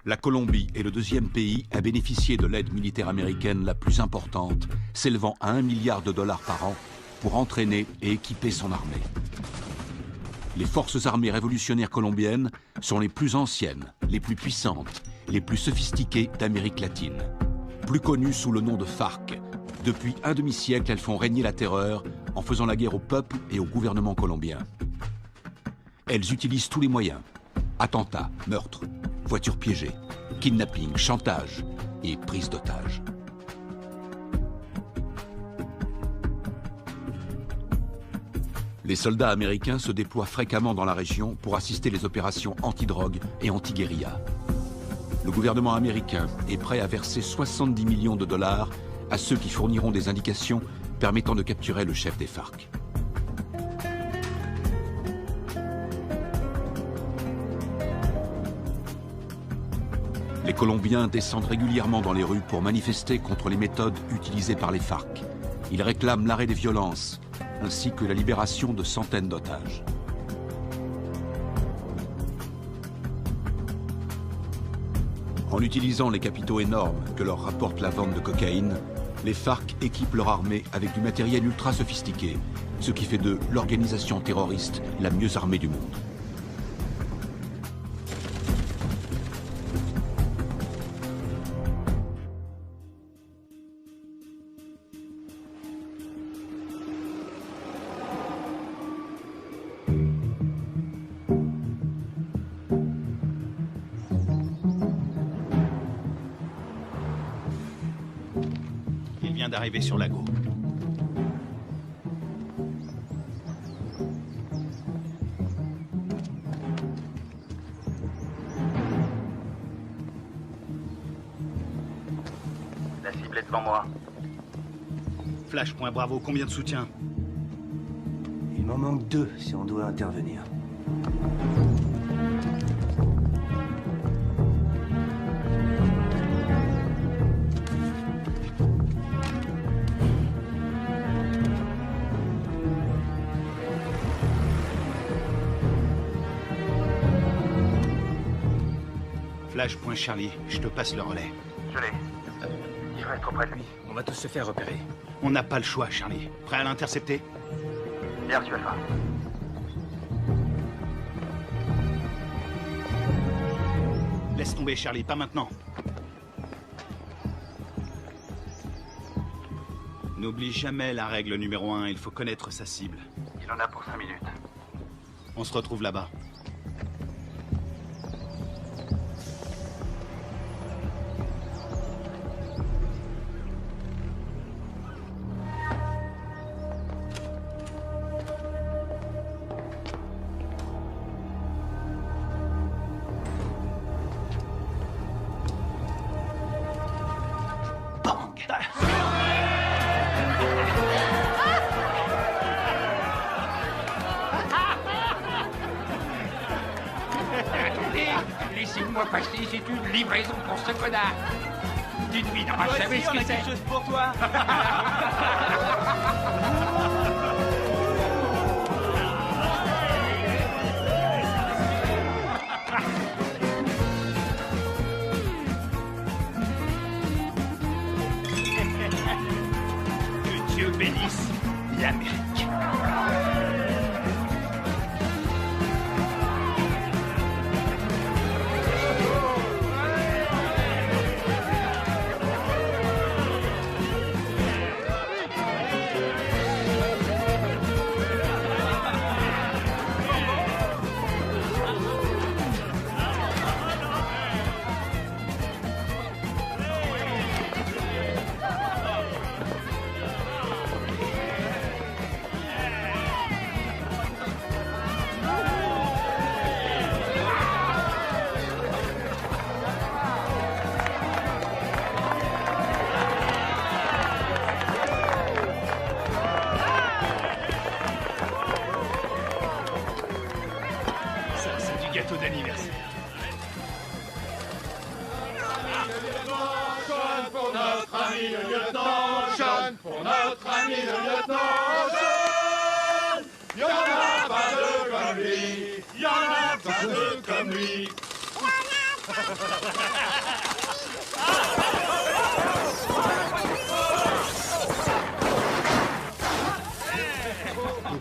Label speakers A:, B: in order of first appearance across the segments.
A: La Colombie est le deuxième pays à bénéficier de l'aide militaire américaine la plus importante, s'élevant à 1 milliard de dollars par an pour entraîner et équiper son armée. Les forces armées révolutionnaires colombiennes sont les plus anciennes, les plus puissantes, les plus sophistiquées d'Amérique latine. Plus connues sous le nom de FARC, depuis un demi-siècle, elles font régner la terreur en faisant la guerre au peuple et au gouvernement colombien. Elles utilisent tous les moyens. Attentats, meurtres, voitures piégées, kidnapping, chantage et prise d'otages. Les soldats américains se déploient fréquemment dans la région pour assister les opérations anti-drogue et anti-guérilla. Le gouvernement américain est prêt à verser 70 millions de dollars à ceux qui fourniront des indications permettant de capturer le chef des FARC. Les Colombiens descendent régulièrement dans les rues pour manifester contre les méthodes utilisées par les FARC. Ils réclament l'arrêt des violences, ainsi que la libération de centaines d'otages. En utilisant les capitaux énormes que leur rapporte la vente de cocaïne, les FARC équipent leur armée avec du matériel ultra sophistiqué, ce qui fait d'eux l'organisation terroriste la mieux armée du monde.
B: D'arriver sur Lago.
C: La cible est devant moi.
B: Flash, point Bravo, combien de soutien?
D: Il m'en manque 2 si on doit intervenir.
B: Flash, point Charlie, je te passe le relais.
C: Je l'ai. Il va être auprès de lui.
E: On va tous se faire repérer.
B: On n'a pas le choix, Charlie. Prêt à l'intercepter?
C: Bien reçu, Alpha.
B: Laisse tomber, Charlie, pas maintenant. N'oublie jamais la règle numéro 1, il faut connaître sa cible.
C: Il en a pour 5 minutes.
B: On se retrouve là-bas.
F: Laissez-moi passer, c'est une livraison pour ce connard. Tu ne devineras jamais ce que c'est.
C: Quelque chose pour toi.
F: Que Dieu bénisse l'Amérique. d'anniversaire.
G: Sean pour notre ami le lieutenant, Sean pour notre ami le lieutenant, Sean. Y'en a pas deux comme lui, y'en a pas deux comme lui.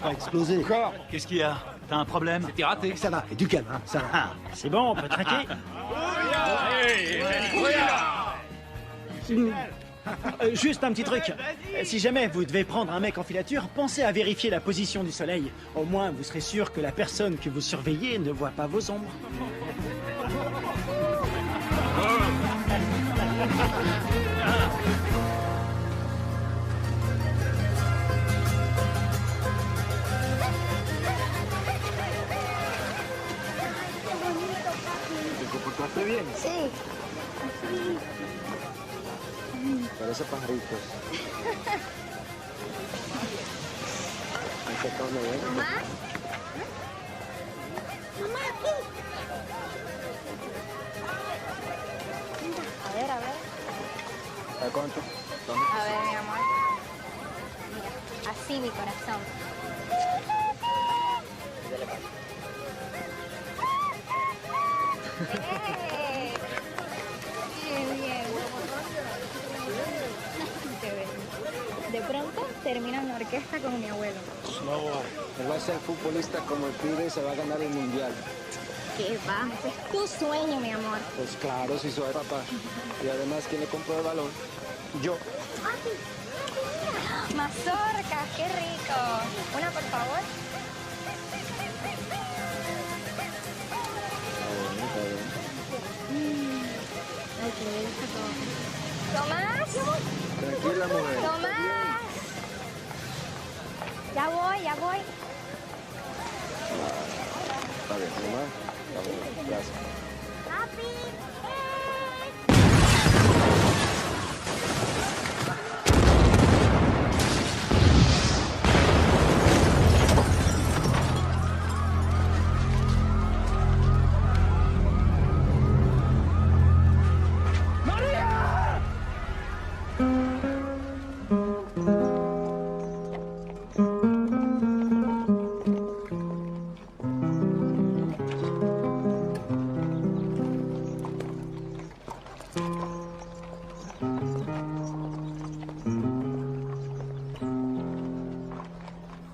D: Pas exploser.
B: Encore? Qu'est-ce qu'il y a? T'as un problème?
F: C'était raté.
D: Ça va, et du calme, hein, ça va.
E: Ah, c'est bon, on peut traquer. Juste un petit truc. Si jamais vous devez prendre un mec en filature, pensez à vérifier la position du soleil. Au moins, vous serez sûr que la personne que vous surveillez ne voit pas vos ombres.
D: ¿Te comportaste bien?
H: Sí.
D: Parece pajaritos. ¿Han sacado una buena?
H: ¿Mamá? Mamá, aquí. A ver, a ver.
D: ¿A cuánto?
H: A ver, mi amor. Mira, así mi corazón. ¡Eh! Bien, bien. Qué bien. De pronto termino en la orquesta con mi abuelo.
D: No, él va a ser futbolista como el pibe y se va a ganar el mundial.
H: ¿Qué va? Ese es tu sueño, mi amor.
D: Pues claro, si soy papá. Y además, ¿quién le compró el balón? Yo.
H: Mazorcas, qué rico. Una, por favor. Ay, qué dulce todo. ¿Tomás?
D: Tranquila, mujer.
H: ¡Tomás! Ya voy, ya voy.
D: Está bien, mamá. Está bien, gracias.
H: ¡Papi!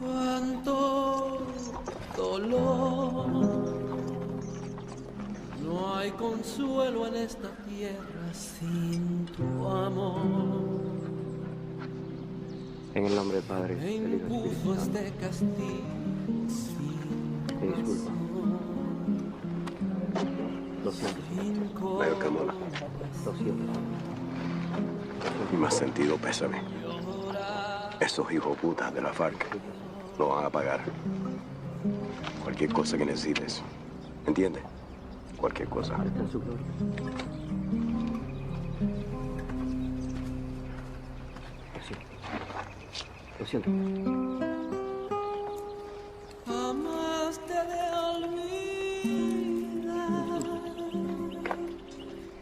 I: Cuánto dolor, no hay consuelo en esta tierra sin tu amor.
D: En el nombre del Padre,
I: Me
D: del Hijo y del Espíritu
I: impuso
D: Santo.
I: este castigo sin
D: Te disculpa. Lo siento.
I: sin
J: Veo que mola.
D: Lo siento.
J: Y más sentido pésame. Esos hijos putas de la FARC lo van a pagar. Cualquier cosa que necesites. ¿Entiendes? Cualquier cosa.
D: Está en su gloria. Lo siento.
I: jamás te de olvidar.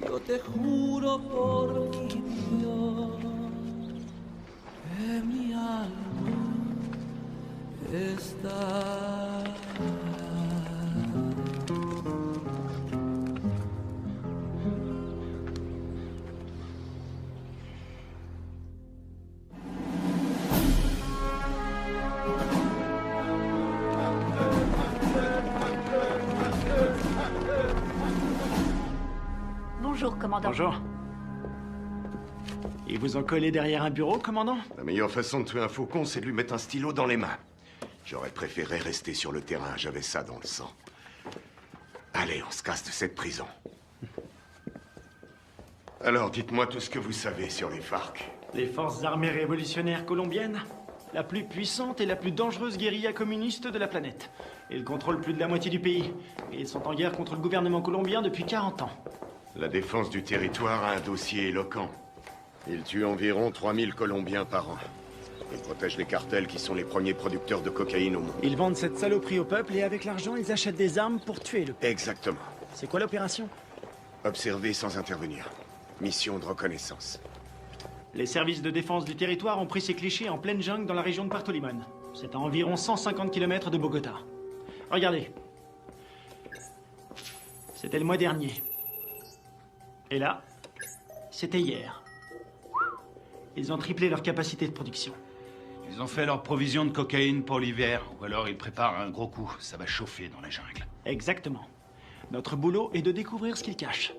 I: Yo te juro por mi Dios que mi alma está.
K: Bonjour, commandant.
E: Bonjour. Ils vous ont collé derrière un bureau, commandant?
J: La meilleure façon de tuer un faucon, c'est de lui mettre un stylo dans les mains. J'aurais préféré rester sur le terrain, j'avais ça dans le sang. Allez, on se casse de cette prison. Alors, dites-moi tout ce que vous savez sur les FARC.
E: Les forces armées révolutionnaires colombiennes, la plus puissante et la plus dangereuse guérilla communiste de la planète. Ils contrôlent plus de la moitié du pays. Et ils sont en guerre contre le gouvernement colombien depuis 40 ans.
J: La défense du territoire a un dossier éloquent. Ils tuent environ 3000 Colombiens par an. Ils protègent les cartels qui sont les premiers producteurs de cocaïne au monde.
E: Ils vendent cette saloperie au peuple et avec l'argent, ils achètent des armes pour tuer le peuple.
J: Exactement.
E: C'est quoi l'opération?
J: Observer sans intervenir. Mission de reconnaissance.
E: Les services de défense du territoire ont pris ces clichés en pleine jungle dans la région de Puerto Limón. C'est à environ 150 km de Bogota. Regardez. C'était le mois dernier. Et là, c'était hier. Ils ont triplé leur capacité de production.
B: Ils ont fait leur provision de cocaïne pour l'hiver, ou alors ils préparent un gros coup. Ça va chauffer dans la jungle.
E: Exactement. Notre boulot est de découvrir ce qu'ils cachent.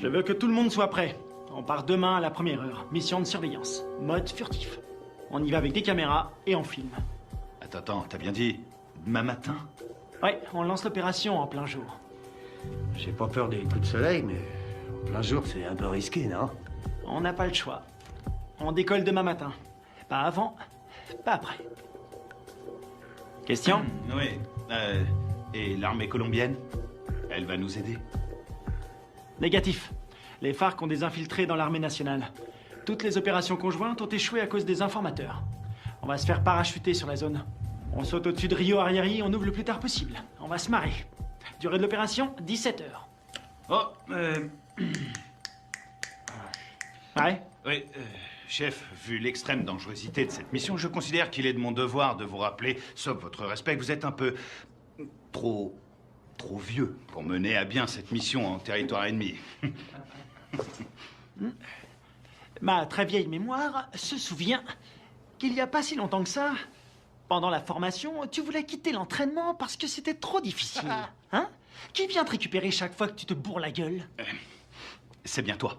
E: Je veux que tout le monde soit prêt. On part demain à la première heure. Mission de surveillance. Mode furtif. On y va avec des caméras et on filme.
B: Attends, t'as bien dit demain matin?
E: Ouais, on lance l'opération en plein jour.
K: J'ai pas peur des coups de soleil, mais en plein jour, c'est un peu risqué, non?
E: On n'a pas le choix. On décolle demain matin. Pas avant, pas après. Question?
B: Oui. Et l'armée colombienne? Elle va nous aider?
E: Négatif. Les FARC ont des infiltrés dans l'armée nationale. Toutes les opérations conjointes ont échoué à cause des informateurs. On va se faire parachuter sur la zone. On saute au-dessus de Rio Arrieri, on ouvre le plus tard possible. On va se marrer. Durée de l'opération, 17 heures.
B: Oh,
E: Ouais?
B: Oui, chef, vu l'extrême dangerosité de cette mission, je considère qu'il est de mon devoir de vous rappeler, sauf votre respect, que vous êtes un peu trop vieux pour mener à bien cette mission en territoire ennemi.
E: Ma très vieille mémoire se souvient qu'il n'y a pas si longtemps que ça, pendant la formation, tu voulais quitter l'entraînement parce que c'était trop difficile. Hein? Qui vient te récupérer chaque fois que tu te bourres la gueule?
B: C'est bien toi.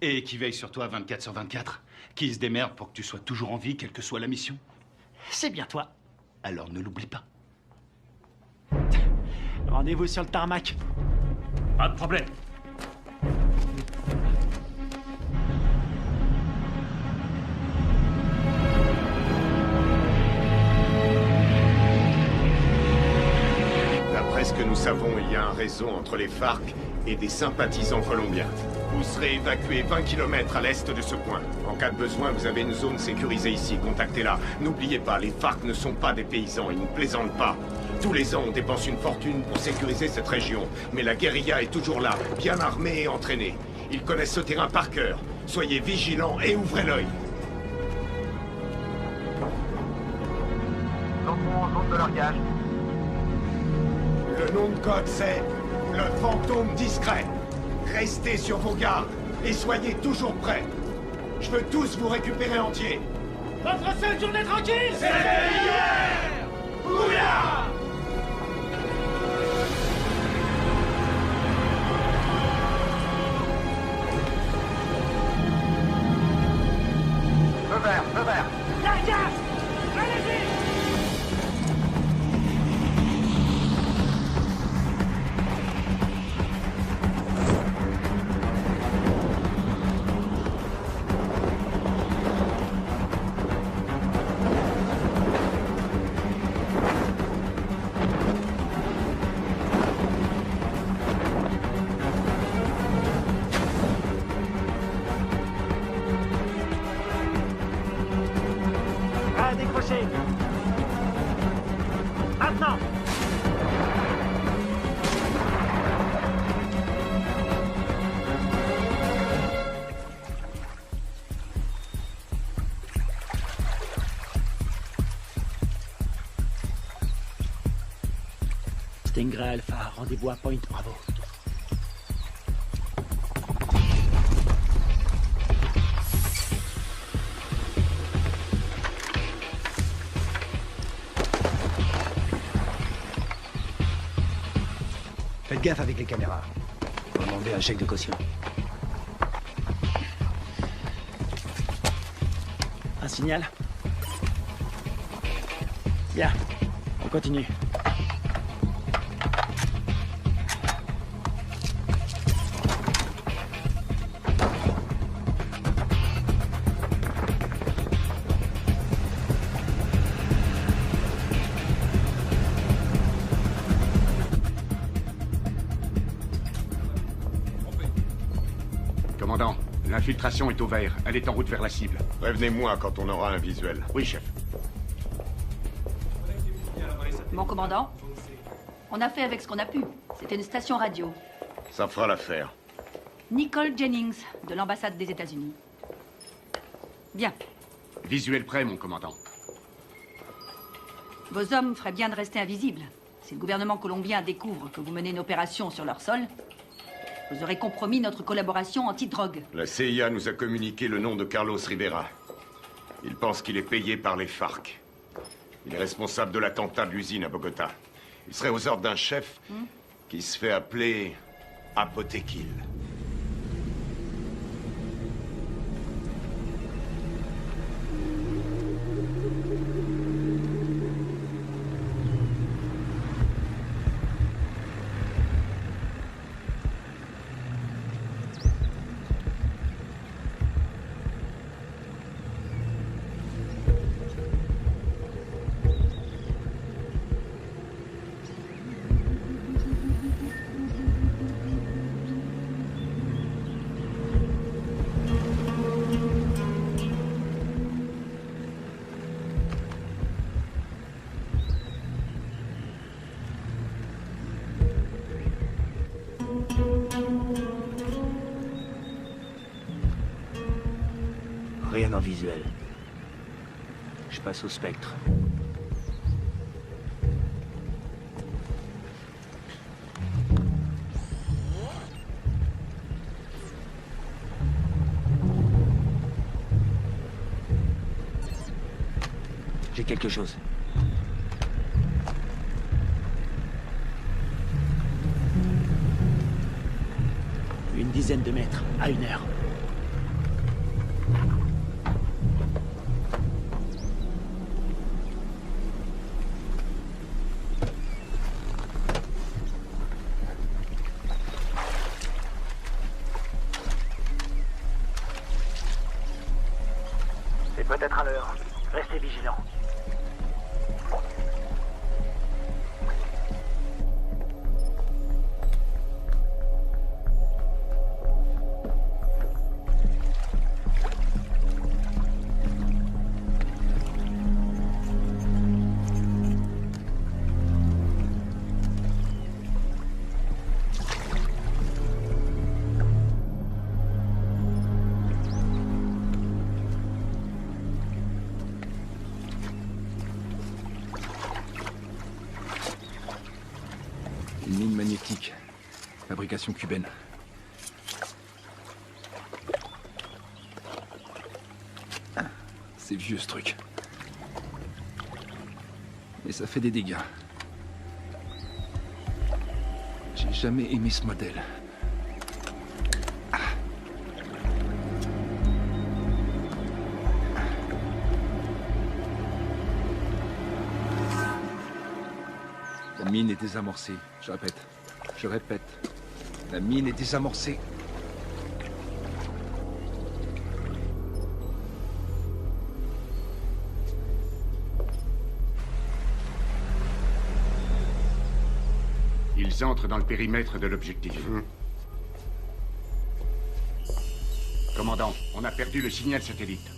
B: Et qui veille sur toi 24/24. Qui se démerde pour que tu sois toujours en vie, quelle que soit la mission.
E: C'est bien toi.
B: Alors ne l'oublie pas.
E: Rendez-vous sur le tarmac.
F: Pas de problème.
G: D'après ce que nous savons, il y a un réseau entre les FARC et des sympathisants colombiens. Vous serez évacué 20 km à l'est de ce point. En cas de besoin, vous avez une zone sécurisée ici. Contactez-la. N'oubliez pas, les FARC ne sont pas des paysans. Ils ne plaisantent pas. Tous les ans, on dépense une fortune pour sécuriser cette région. Mais la guérilla est toujours là, bien armée et entraînée. Ils connaissent ce terrain par cœur. Soyez vigilants et ouvrez l'œil.
C: Entrons en zone de largage.
G: Le nom de code, c'est le fantôme discret. Restez sur vos gardes et soyez toujours prêts. Je veux tous vous récupérer entiers.
I: Votre seule journée tranquille,
G: C'était hier! Bouillard!
C: Feu vert, feu vert.
I: Largage! Allez-y!
E: À décrocher. Maintenant. Stingray Alpha, rendez-vous à Point Bravo.
K: Faites gaffe avec les caméras. Faut demander un chèque de caution.
E: Un signal? Bien, on continue.
L: Commandant, l'infiltration est au vert. Elle est en route vers la cible.
G: Prévenez-moi quand on aura un visuel.
L: Oui, chef.
M: Mon commandant, on a fait avec ce qu'on a pu. C'était une station radio.
G: Ça fera l'affaire.
M: Nicole Jennings, de l'ambassade des États-Unis. Bien.
L: Visuel prêt, mon commandant.
M: Vos hommes feraient bien de rester invisibles. Si le gouvernement colombien découvre que vous menez une opération sur leur sol, Vous aurez compromis notre collaboration anti-drogue.
G: La CIA nous a communiqué le nom de Carlos Rivera. Il pense qu'il est payé par les FARC. Il est responsable de l'attentat de l'usine à Bogota. Il serait aux ordres d'un chef qui se fait appeler Apotekil.
K: Rien en visuel. Je passe au spectre. J'ai quelque chose.
E: Une dizaine de mètres, à 1 heure.
C: C'est peut-être à l'heure. Restez vigilants.
N: Une mine magnétique. Fabrication cubaine. C'est vieux ce truc. Et ça fait des dégâts. J'ai jamais aimé ce modèle. La mine est désamorcée. Je répète. Je répète. La mine est désamorcée.
L: Ils entrent dans le périmètre de l'objectif. Commandant, on a perdu le signal satellite.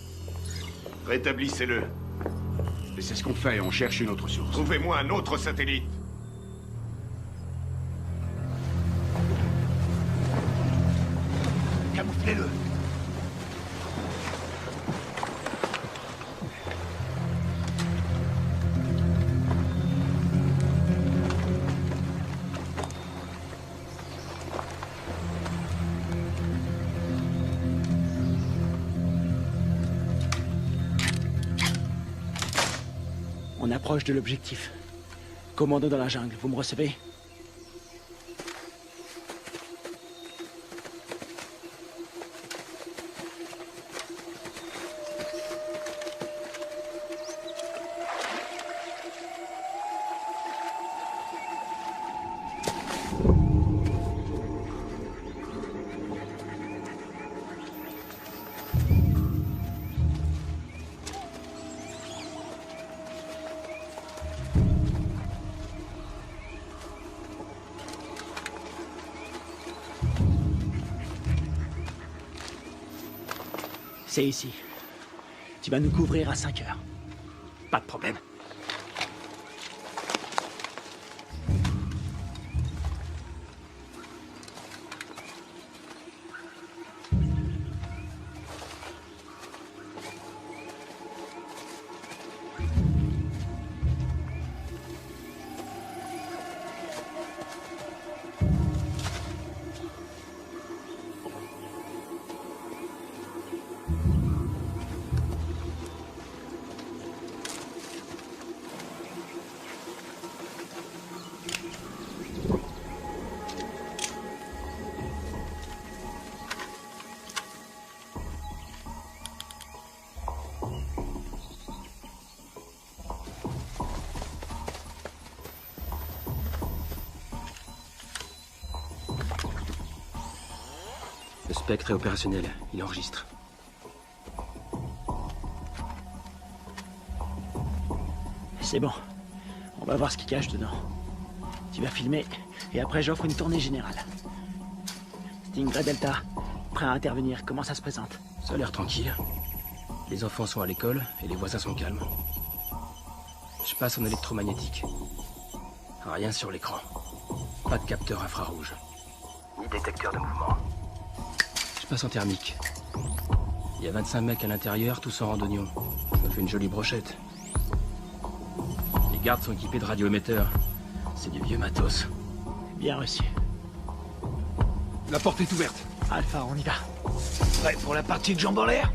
G: Rétablissez-le.
L: Et c'est ce qu'on fait, on cherche une autre source.
G: Trouvez-moi un autre satellite.
E: Camouflez-le. On approche de l'objectif. Commando dans la jungle, vous me recevez? C'est ici. Tu vas nous couvrir à 5 heures. Pas de problème.
O: Spectre est opérationnel. Il enregistre.
E: C'est bon. On va voir ce qu'il cache dedans. Tu vas filmer, et après j'offre une tournée générale. Stingray Delta, prêt à intervenir. Comment ça se présente?
O: Ça a l'air tranquille. Les enfants sont à l'école, et les voisins sont calmes. Je passe en électromagnétique. Rien sur l'écran. Pas de capteur infrarouge.
J: Ni détecteur de mouvement.
O: Je passe en thermique. Il y a 25 mecs à l'intérieur, tous en randonnion. Ça fait une jolie brochette. Les gardes sont équipés de radioémetteurs. C'est du vieux matos.
E: Bien reçu.
N: La porte est ouverte.
E: Alpha, on y va.
N: Prêt pour la partie de jambes en l'air?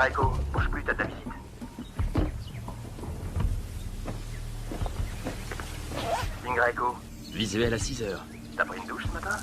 C: Echo, bouge plus, t'as de la visite. Echo.
O: Visuel à 6 heures.
C: T'as pris une douche ce matin?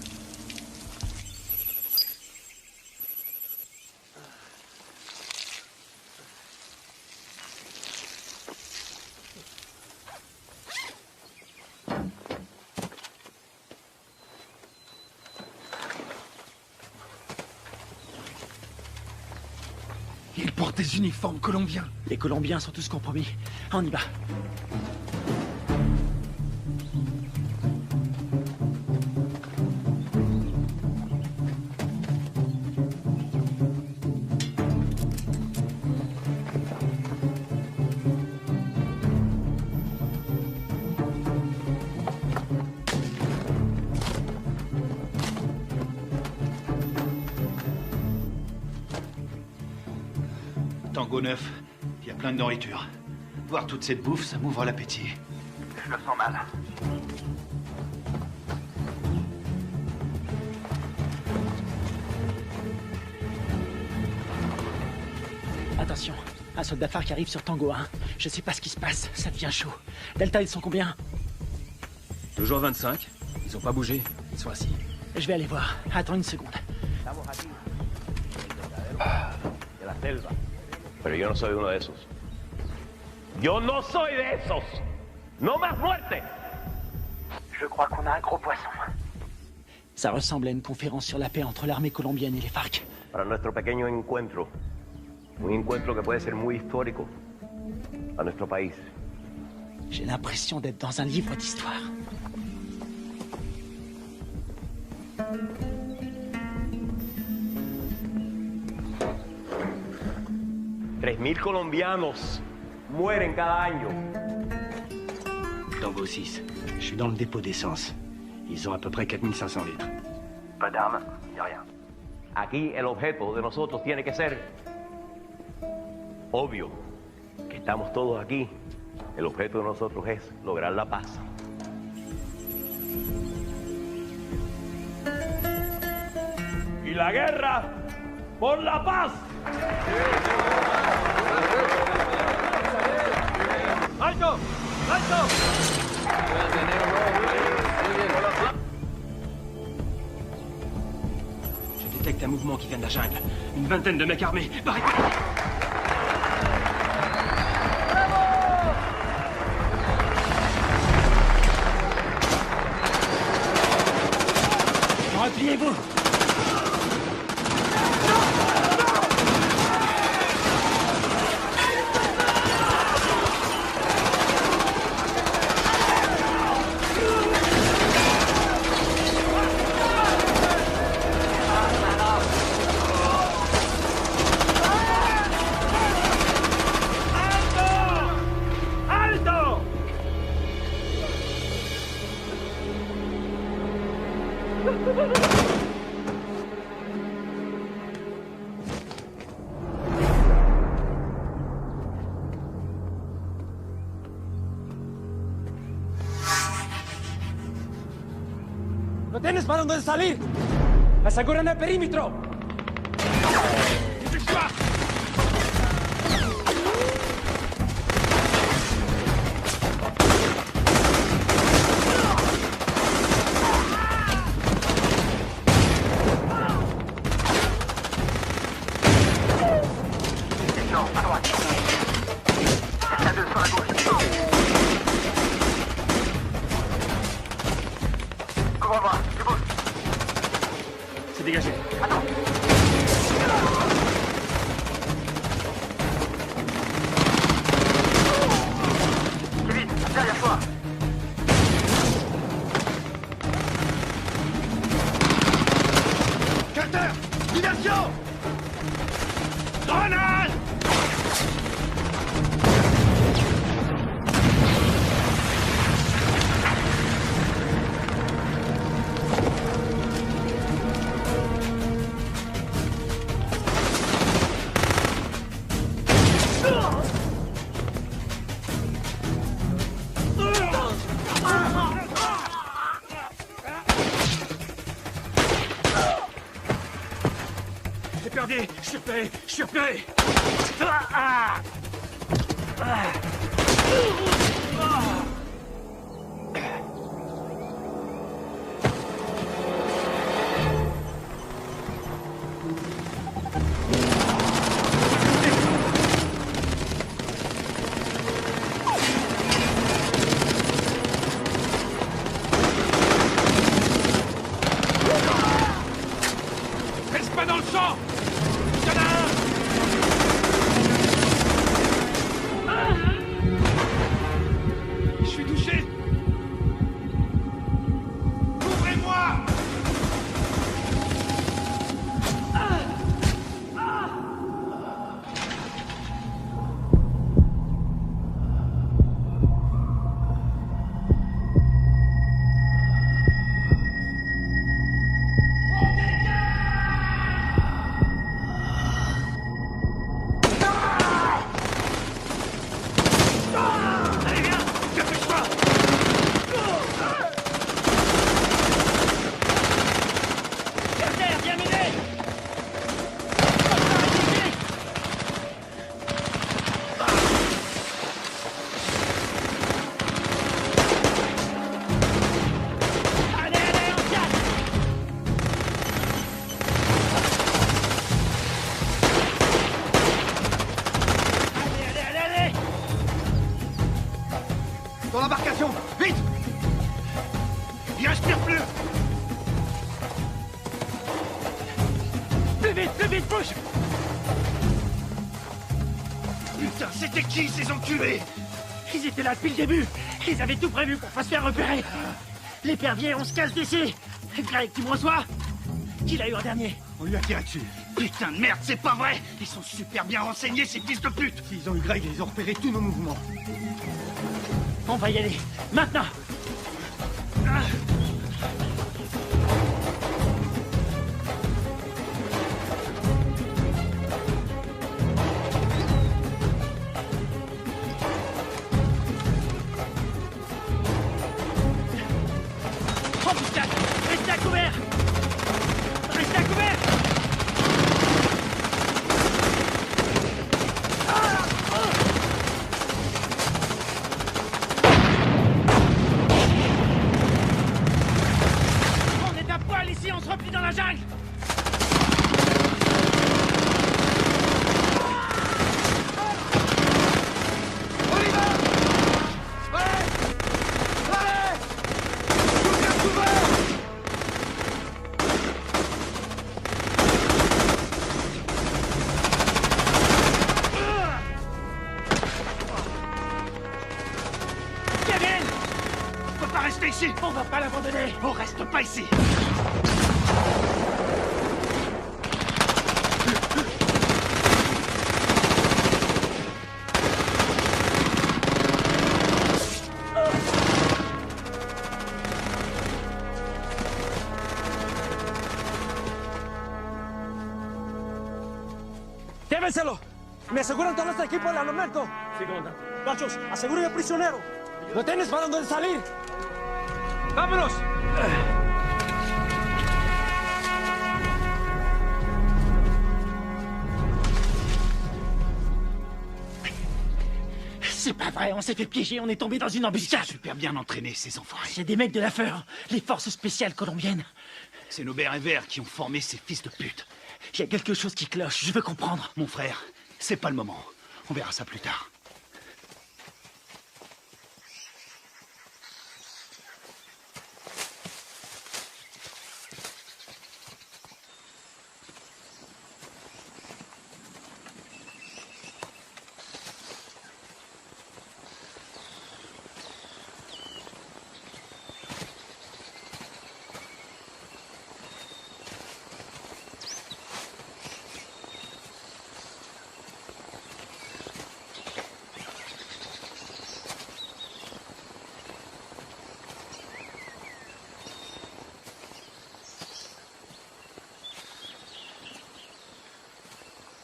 N: Ils portent des uniformes colombiens.
E: Les Colombiens sont tous compromis. On y va.
B: Tango 9, il y a plein de nourriture. Voir toute cette bouffe, ça m'ouvre l'appétit.
C: Je le sens mal.
E: Attention, un soldat phare qui arrive sur Tango 1. Je sais pas ce qui se passe, ça devient chaud. Delta, ils sont combien?
O: Toujours 25. Ils ont pas bougé. Ils sont assis.
E: Je vais aller voir. Attends une seconde.
P: De la selva. Pero yo no soy uno de esos. Yo no soy de esos. No más muerte.
C: Je crois qu'on a un gros poisson.
E: Ça ressemble à une conférence sur la paix entre l'armée colombienne et les FARC.
P: Para nuestro pequeño encuentro. Un encuentro que puede ser muy histórico a nuestro país.
E: J'ai l'impression d'être dans un livre d'histoire.
P: $3,000 colombianos mueren cada año.
K: Tango 6, je suis dans le dépôt d'essence. Ils ont à peu près 4500 litres.
C: Pas d'armes, y a rien.
P: Aquí el objeto de nosotros tiene que ser obvio. Que estamos todos aquí. El objeto de nosotros es lograr la paz. Y la guerra por la paz. ¡Alto! ¡Alto!
O: Je détecte un mouvement qui vient de la jungle. Une vingtaine de mecs armés. Barricade!
E: Repliez-vous!
Q: ¡No tienes para dónde salir! ¡Aseguran el perímetro!
C: Couvre-moi, je bouge.
E: C'est dégagé.
C: Attends. Kevin, derrière toi.
B: Carter, diversion! Grenade!
E: J'ai perdu. Je suis repéré. Je suis repéré.
F: Reste pas dans le champ! Y'en a un! Je suis touché! Ouvrez-moi! Allez, viens! Dépêche-toi!
E: Carter, viens m'aider. Allez, allez, on se casse. Allez, allez, allez, allez.
B: Dans l'embarcation! Vite! Il respire plus!
E: Plus vite, bouge.
B: Putain, c'était qui ces enculés?
E: Ils étaient là depuis le début. Ils avaient tout prévu pour pas se faire repérer. L'épervier, on se casse d'ici. Greg, tu me reçois? Qui l'a eu en dernier?
B: On lui a tiré dessus. Putain de merde, c'est pas vrai! Ils sont super bien renseignés, ces fils de pute! S'ils ont eu Greg, ils ont repéré tous nos mouvements.
E: On va y aller. Maintenant. Embuscade! Restez à couvert! Restez à couvert! On est à poil ici, on se replie dans la jungle! Kevin!
B: On peut pas rester ici!
E: On va pas l'abandonner!
B: On reste pas ici!
Q: ¡Llévenselo! ¿Me aseguran todo este equipo del armamento? Sí, comandante. Gachos, aseguren al prisionero. ¿No tienes para dónde salir? ¡Vámonos!
E: C'est pas vrai, on s'est fait piéger, on est tombé dans une embuscade.
B: Super bien entraînés, ces enfoirés.
E: C'est des mecs de la FEUR, les forces spéciales colombiennes.
B: C'est nos bérets verts qui ont formé ces fils de pute.
E: Il y a quelque chose qui cloche, je veux comprendre.
B: Mon frère, c'est pas le moment. On verra ça plus tard.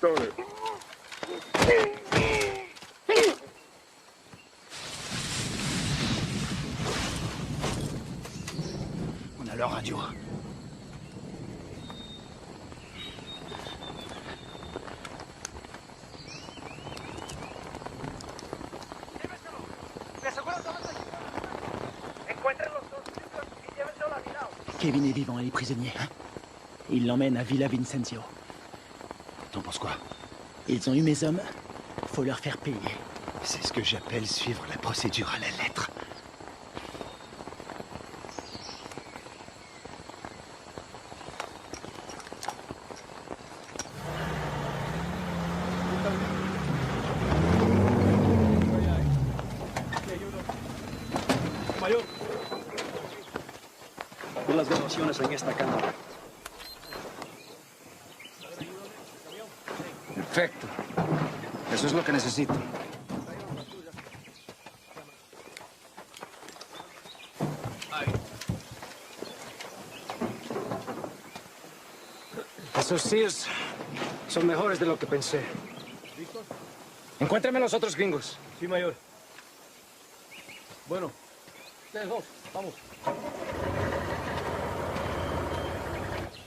J: Tony.
B: On a leur radio.
E: Kevin est vivant et est prisonnier. Ils l'emmènent à Villa Vincenzio.
B: T'en penses quoi?
E: Ils ont eu mes hommes. Faut leur faire payer.
B: C'est ce que j'appelle suivre la procédure à la lettre.
Q: Mayor, vi las grabaciones en esta cámara.
N: Perfecto. Eso es lo que necesito.
Q: Esos SEALs son mejores de lo que pensé. Encuéntrame a los otros gringos. Sí, mayor. Bueno, ustedes dos, vamos.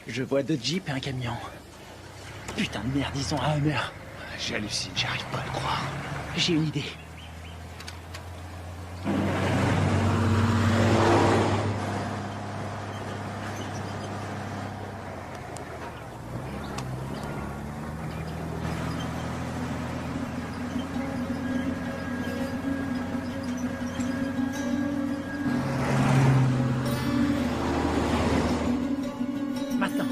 E: Je vois deux jeeps et un camion. Putain de merde, ils sont à Hummer.
B: J'hallucine, j'arrive pas à le croire.
E: J'ai une idée. Maintenant.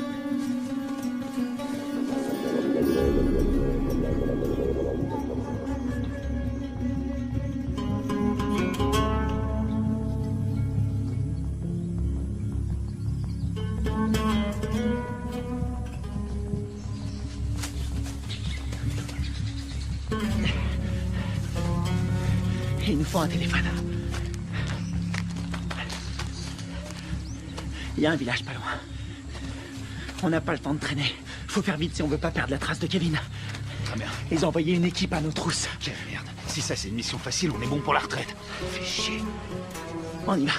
E: Il nous faut un téléphone. Il y a un village pas loin. On n'a pas le temps de traîner. Faut faire vite si on veut pas perdre la trace de Kevin.
B: Très bien.
E: Ils ont envoyé une équipe à nos trousses.
B: Quelle merde. Si ça c'est une mission facile, on est bon pour la retraite. Fais chier.
E: On y va.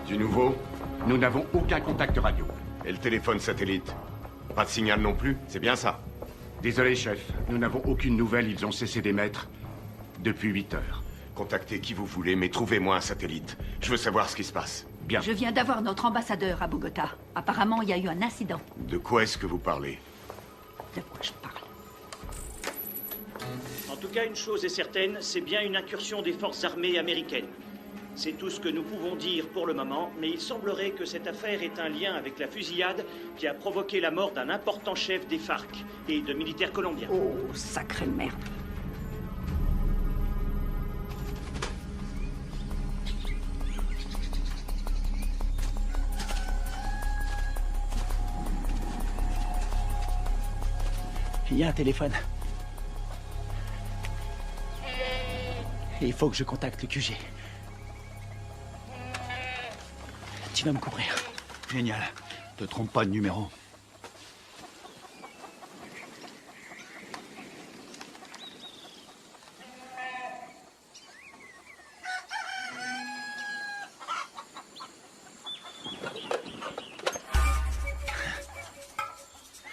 G: Du nouveau?
L: Nous n'avons aucun contact radio.
G: Et le téléphone satellite? Pas de signal non plus, c'est bien ça?
L: Désolé, chef. Nous n'avons aucune nouvelle. Ils ont cessé d'émettre depuis 8 heures.
G: Contactez qui vous voulez, mais trouvez-moi un satellite. Je veux savoir ce qui se passe.
L: Bien.
M: Je viens d'avoir notre ambassadeur à Bogota. Apparemment, il y a eu un incident.
G: De quoi est-ce que vous parlez?
M: De quoi je parle?
R: En tout cas, une chose est certaine, c'est bien une incursion des forces armées américaines. C'est tout ce que nous pouvons dire pour le moment, mais il semblerait que cette affaire ait un lien avec la fusillade qui a provoqué la mort d'un important chef des FARC et de militaires colombiens.
M: Oh, sacrée merde.
E: Il y a un téléphone. Il faut que je contacte le QG. Tu vas me couvrir.
B: Génial. Te trompe pas de numéro.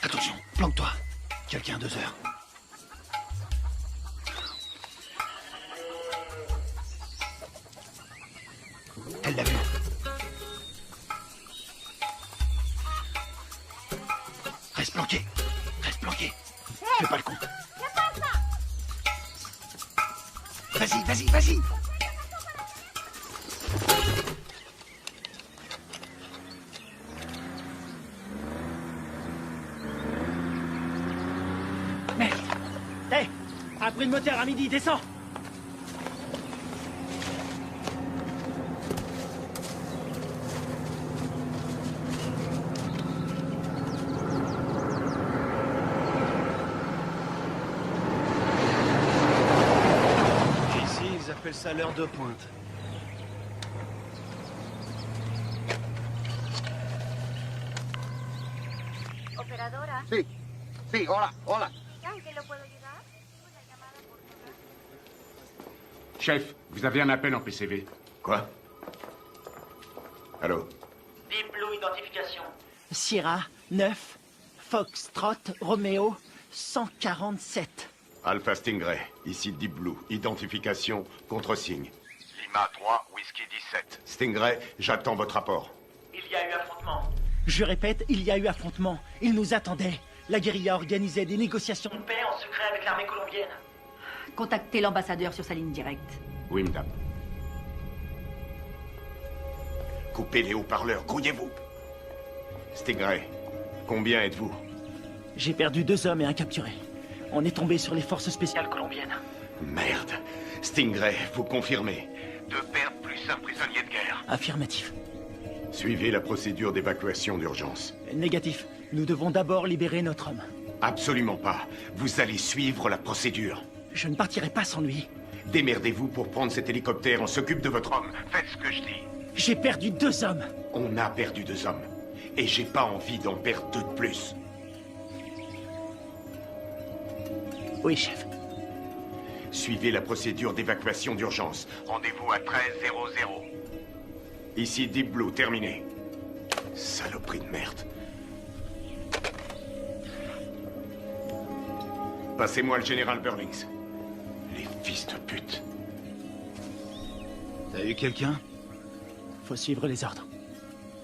B: Attention, planque-toi. Quelqu'un à 2 heures. Elle l'a vu. Reste planqué. Reste planqué. Fais pas le con. Vas-y, vas-y, vas-y.
E: Mec. Hé, après le moteur à midi, descends.
B: Ici, ils appellent ça l'heure de pointe.
S: Sí. Sí, hola, hola.
H: ¿En qué lo puedo ayudar?
L: Chef, vous avez un appel en PCV.
G: Quoi? Allô?
R: Deep Blue Identification.
E: Sierra 9, Foxtrot, Romeo 147.
G: Alpha Stingray, ici Deep Blue. Identification, contre-signe.
S: Lima 3, Whisky 17.
G: Stingray, j'attends votre rapport.
R: Il y a eu affrontement.
E: Je répète, il y a eu affrontement. Ils nous attendaient. La guérilla organisait des négociations
R: de paix en secret avec l'armée colombienne.
M: Contactez l'ambassadeur sur sa ligne directe.
L: Oui, madame.
G: Coupez les haut-parleurs, grouillez-vous. Stingray, combien êtes-vous?
E: J'ai perdu 2 hommes et un capturé. On est tombé sur les forces spéciales colombiennes.
G: Merde. Stingray, vous confirmez?
S: 2 pertes plus un prisonnier de guerre.
E: Affirmatif.
G: Suivez la procédure d'évacuation d'urgence.
E: Négatif. Nous devons d'abord libérer notre homme.
G: Absolument pas. Vous allez suivre la procédure.
E: Je ne partirai pas sans lui.
G: Démerdez-vous pour prendre cet hélicoptère. On s'occupe de votre homme.
S: Faites ce que je dis.
E: J'ai perdu 2 hommes.
G: On a perdu 2 hommes. Et j'ai pas envie d'en perdre 2 de plus.
E: Oui, chef.
G: Suivez la procédure d'évacuation d'urgence.
S: Rendez-vous à 13:00.
G: Ici Deep Blue, terminé. Saloperie de merde. Passez-moi le général Burlings. Les fils de pute.
B: T'as eu quelqu'un?
E: Faut suivre les ordres.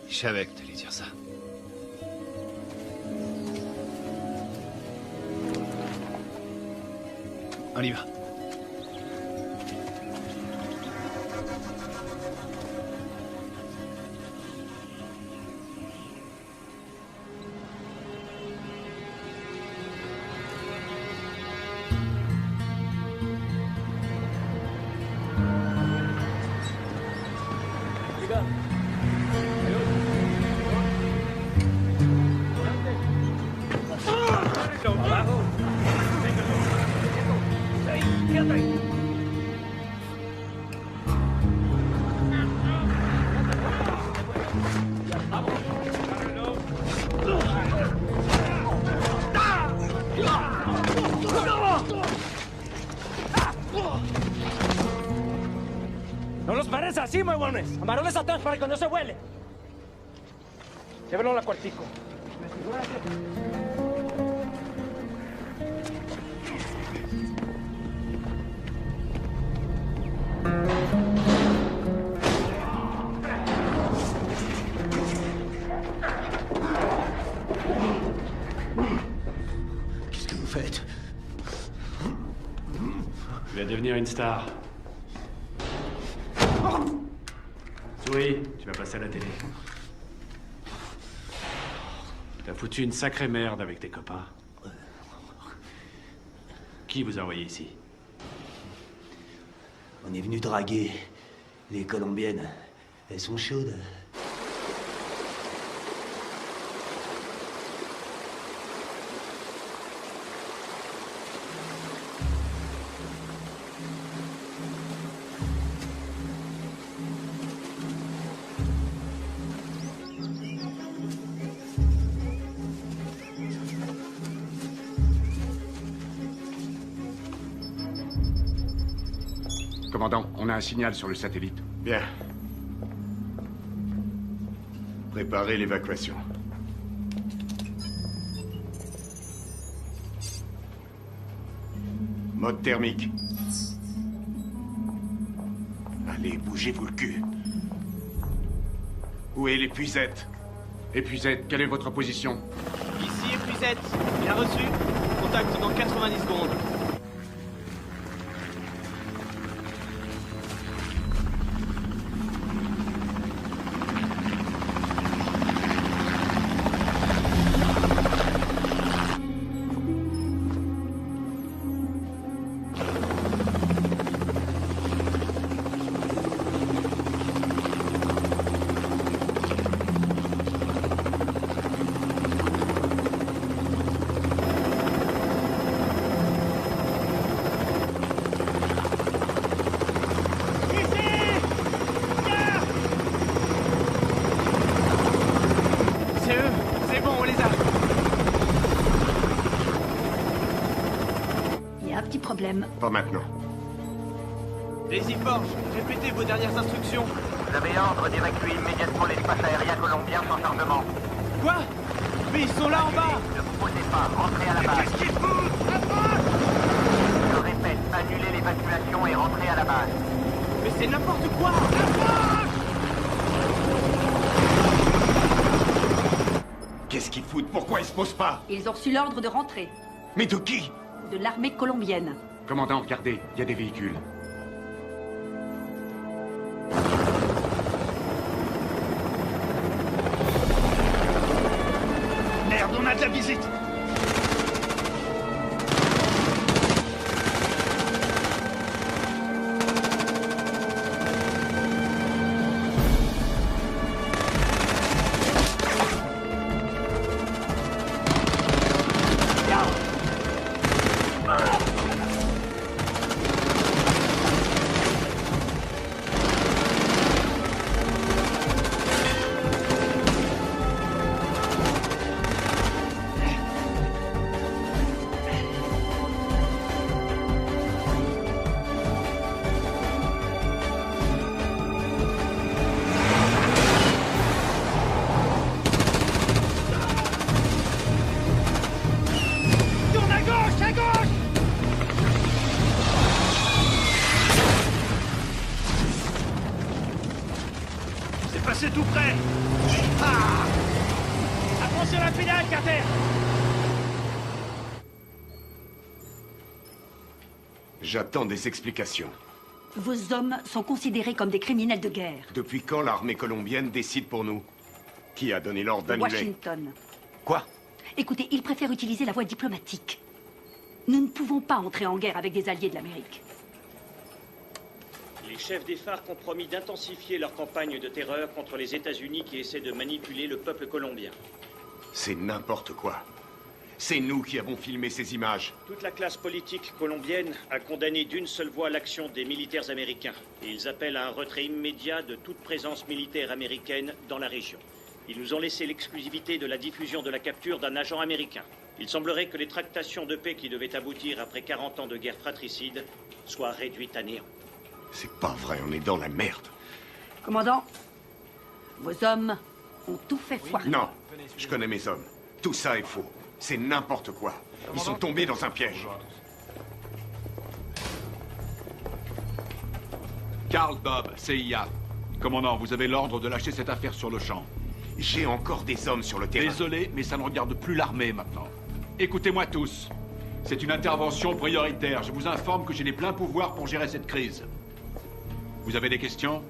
B: Je savais que t'allais dire ça. On y va.
Q: ¡No los pares así, huevones! ¡Amarones atrás para que no se vuele! Llévenlo a la cuartico.
O: Qu'est-ce que vous faites?
K: Tu vas devenir une star. Souris, tu vas passer à la télé. T'as foutu une sacrée merde avec tes copains. Qui vous a envoyé ici?
O: On est venu draguer les Colombiennes. Elles sont chaudes.
L: Commandant, on a un signal sur le satellite.
G: Bien. Préparez l'évacuation. Mode thermique. Allez, bougez-vous le cul. Où est l'épuisette?
L: Épuisette, quelle est votre position?
T: Ici épuisette. Bien reçu. Contact dans 90 secondes.
M: petit problème.
G: Pas maintenant.
T: Daisy Forge, répétez vos dernières instructions.
C: Vous avez ordre d'évacuer immédiatement l'équipage aérien colombien sans chargement.
T: Quoi? Mais ils sont là en bas!
C: Ne vous posez pas, rentrez à la base.
T: Qu'est-ce qu'ils foutent? Approche!
C: Je répète, annulez l'évacuation et rentrez à la base.
T: Mais c'est n'importe quoi! Approche!
G: Qu'est-ce qu'ils foutent? Pourquoi ils se posent pas?
M: Ils ont reçu l'ordre de rentrer.
G: Mais de qui?
M: De l'armée colombienne.
L: Commandant, regardez, il y a des véhicules.
B: Merde, on a de la visite! C'est tout près. Ah! Attention à la pédale, Carter!
G: J'attends des explications.
M: Vos hommes sont considérés comme des criminels de guerre.
G: Depuis quand l'armée colombienne décide pour nous? Qui a donné l'ordre d'annuler?
M: Washington.
G: Quoi?
M: Écoutez, ils préfèrent utiliser la voie diplomatique. Nous ne pouvons pas entrer en guerre avec des alliés de l'Amérique.
R: Les chefs des FARC ont promis d'intensifier leur campagne de terreur contre les États-Unis qui essaient de manipuler le peuple colombien.
G: C'est n'importe quoi. C'est nous qui avons filmé ces images.
R: Toute la classe politique colombienne a condamné d'une seule voix l'action des militaires américains. Et ils appellent à un retrait immédiat de toute présence militaire américaine dans la région. Ils nous ont laissé l'exclusivité de la diffusion de la capture d'un agent américain. Il semblerait que les tractations de paix qui devaient aboutir après 40 ans de guerre fratricide soient réduites à néant.
G: C'est pas vrai, on est dans la merde.
M: Commandant, vos hommes ont tout fait foirer.
G: Non, je connais mes hommes. Tout ça est faux. C'est n'importe quoi. Ils sont tombés dans un piège.
A: Carl Bob, CIA. Commandant, vous avez l'ordre de lâcher cette affaire sur le champ.
G: J'ai encore des hommes sur le terrain.
A: Désolé, mais ça ne regarde plus l'armée maintenant. Écoutez-moi tous. C'est une intervention prioritaire. Je vous informe que j'ai les pleins pouvoirs pour gérer cette crise. Vous avez des questions ?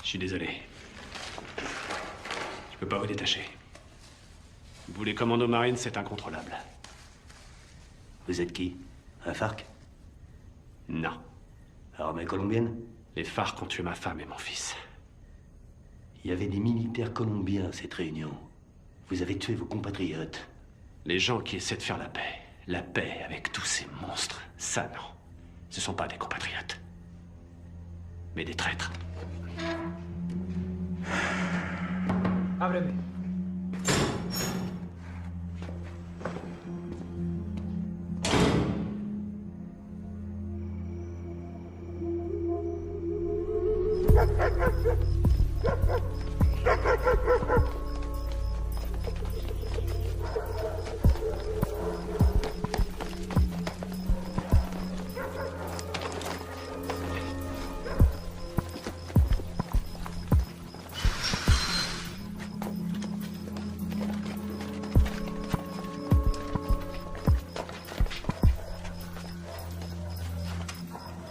O: Je suis désolé. Je peux pas vous détacher. Vous, les commandos marines, c'est incontrôlable.
K: Vous êtes qui? Un FARC?
O: Non.
K: Armée colombienne?
O: Les FARC ont tué ma femme et mon fils.
K: Il y avait des militaires colombiens à cette réunion. Vous avez tué vos compatriotes.
O: Les gens qui essaient de faire la paix avec tous ces monstres, ça non. Ce sont pas des compatriotes. Mais des traîtres.
Q: Ábreme.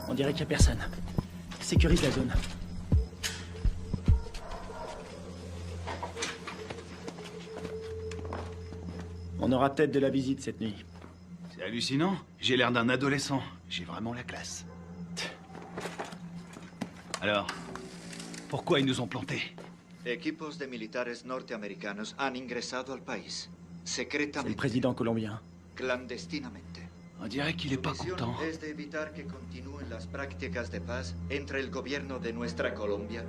E: On dirait qu'il n'y a personne. Sécurise la zone. On aura peut-être de la visite cette nuit.
B: C'est hallucinant. J'ai l'air d'un adolescent. J'ai vraiment la classe. Alors, pourquoi ils nous ont plantés?
U: Equipos de militares norteamericanos han ingresado al país,
E: C'est
U: secretamente,
E: le président colombien.
U: clandestinamente.
B: On dirait qu'il est pas
U: Su misión
B: content.
U: es de evitar que continúen las prácticas de paz entre el gobierno de nuestra Colombia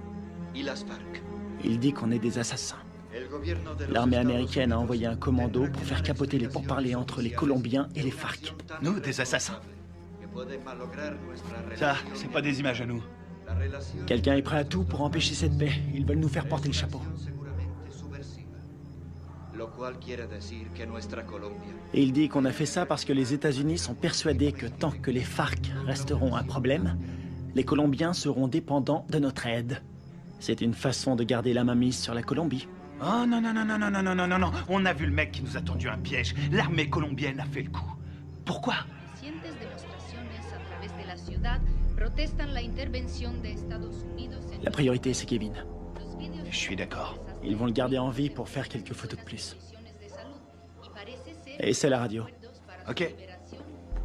U: y las FARC.
E: Il dit qu'on est des assassins.
U: El gobierno de los
E: L'armée
U: Estados
E: américaine a envoyé un commando pour faire capoter les pourparlers entre les Colombiens et les FARC.
B: Nous, des assassins?
U: que pueden malograr nuestra
B: Ça,
U: relación
B: c'est pas des images à nous.
U: La relación
E: Quelqu'un est prêt à tout pour empêcher cette paix. Ils veulent nous faire porter le chapeau.
U: seguramente subversiva, lo cual quiere decir que nuestra Colombia
E: Et il dit qu'on a fait ça parce que les États-Unis sont persuadés que tant que les FARC resteront un problème, les Colombiens seront dépendants de notre aide. C'est une façon de garder la mainmise sur la Colombie.
B: Oh non, non, non, non, non, non, non, non, non, non. On a vu le mec qui nous a tendu un piège. L'armée colombienne a fait le coup. Pourquoi?
V: Recientes demostraciones a través de la ciudad protestan la intervención de Estados Unidos en
E: La priorité, c'est Kevin.
B: Je suis d'accord.
E: Ils vont le garder en vie pour faire quelques photos de plus.
V: de salud y parece ser
E: Et c'est la radio.
B: Ok.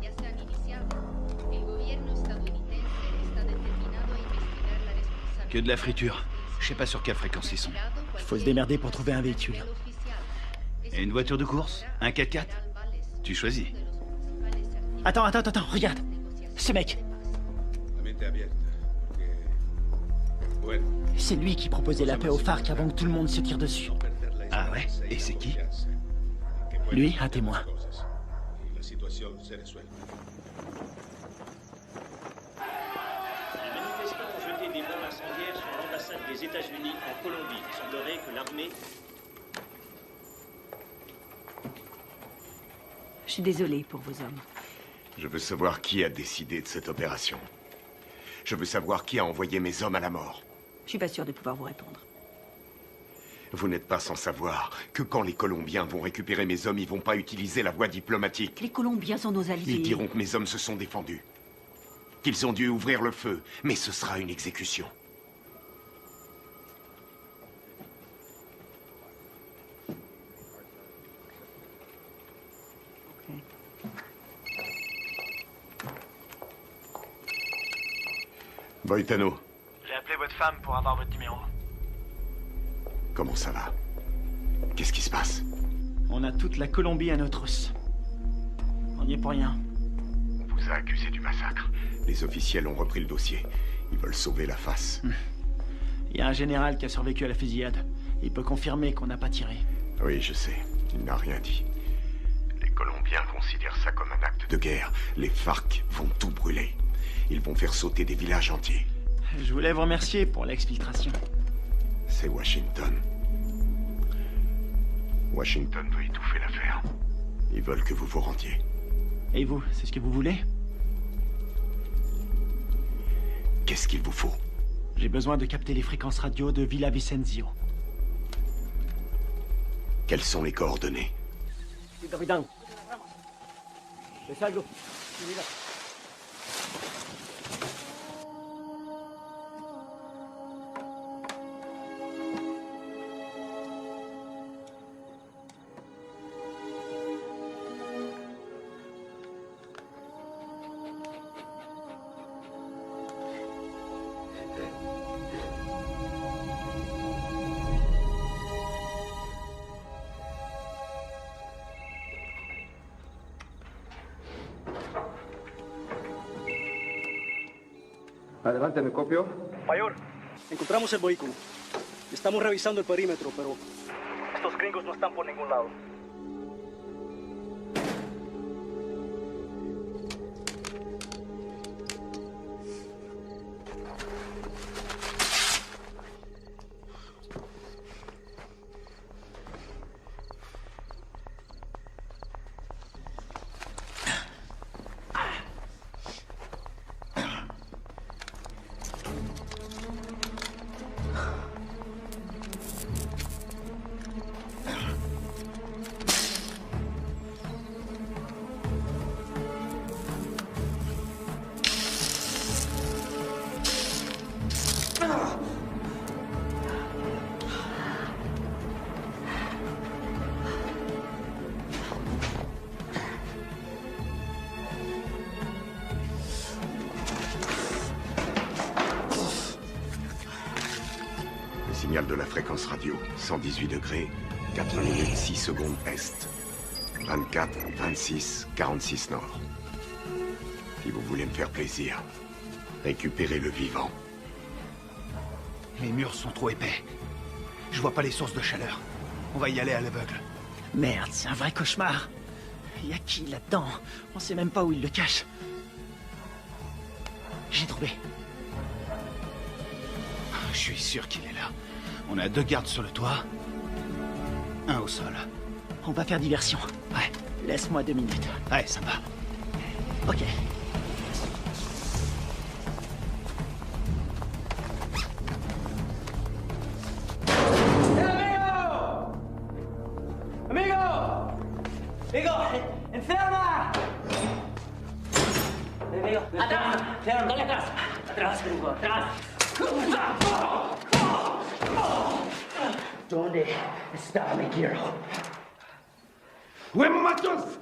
V: ya se han iniciado. El gobierno estadounidense está determinado a investigar la responsabilidad
B: Que de la friture. Je sais pas sur quelle fréquence ils sont.
E: Il faut se démerder pour trouver un véhicule.
B: Et une voiture de course? Un 4x4? Tu choisis.
E: Attends, regarde. Ce mec, c'est lui qui proposait la paix aux FARC avant que tout le monde se tire dessus.
B: Ah ouais? Et c'est qui?
E: Lui, un témoin.
R: Les manifestants ont jeté des bombes incendiaires sur l'ambassade des États-Unis en Colombie. Il semblerait que l'armée...
M: Je suis désolée pour vos hommes.
G: Je veux savoir qui a décidé de cette opération. Je veux savoir qui a envoyé mes hommes à la mort.
M: Je suis pas sûre de pouvoir vous répondre.
G: Vous n'êtes pas sans savoir que quand les Colombiens vont récupérer mes hommes, ils vont pas utiliser la voie diplomatique.
M: Les Colombiens sont nos alliés.
G: Ils diront que mes hommes se sont défendus. Qu'ils ont dû ouvrir le feu, mais ce sera une exécution. Boitano,
W: J'ai appelé votre femme pour avoir votre numéro.
G: comment ça va? Qu'est-ce qui se passe?
E: On a toute la Colombie à nos trousses. On n'y est pour rien.
G: On vous a accusé du massacre. Les officiels ont repris le dossier. Ils veulent sauver la face.
E: Il y a un général qui a survécu à la fusillade. Il peut confirmer qu'on n'a pas tiré.
G: Oui, je sais. Il n'a rien dit. Les Colombiens considèrent ça comme un acte de guerre. Les FARC vont tout brûler. Ils vont faire sauter des villages entiers.
E: Je voulais vous remercier pour l'exfiltration.
G: C'est Washington. Washington veut étouffer l'affaire. Ils veulent que vous vous rendiez.
E: Et vous, c'est ce que vous voulez?
G: Qu'est-ce qu'il vous faut?
E: J'ai besoin de capter les fréquences radio de Villa Vicencio.
G: Quelles sont les coordonnées?
Q: Sí, capitán. ¿Le salgo? Mira.
D: Adelante, ¿me copio?
Q: Mayor, encontramos el vehículo. Estamos revisando el perímetro, pero estos gringos no están por ningún lado.
G: signal de la fréquence radio. 118 degrés, 4 minutes 6 secondes est. 24, 26, 46 nord. Si vous voulez me faire plaisir, récupérez le vivant.
B: Les murs sont trop épais. Je vois pas les sources de chaleur. On va y aller à l'aveugle.
E: Merde, c'est un vrai cauchemar. Y a qui là-dedans? On sait même pas où il le cache. J'ai trouvé.
B: Je suis sûr qu'il est là. On a 2 gardes sur le toit. 1 au sol.
E: On va faire diversion.
B: Ouais.
E: Laisse-moi 2 minutes.
B: Ouais, ça va.
E: Ok.
Q: ¡Amigo! ¡Enferma! ¡Amigo! ¡Atrás! ¡Dale atrás! ¡Atrás, amigo! ¡Atrás! ¿Dónde está mi quiero? ¡Huematos!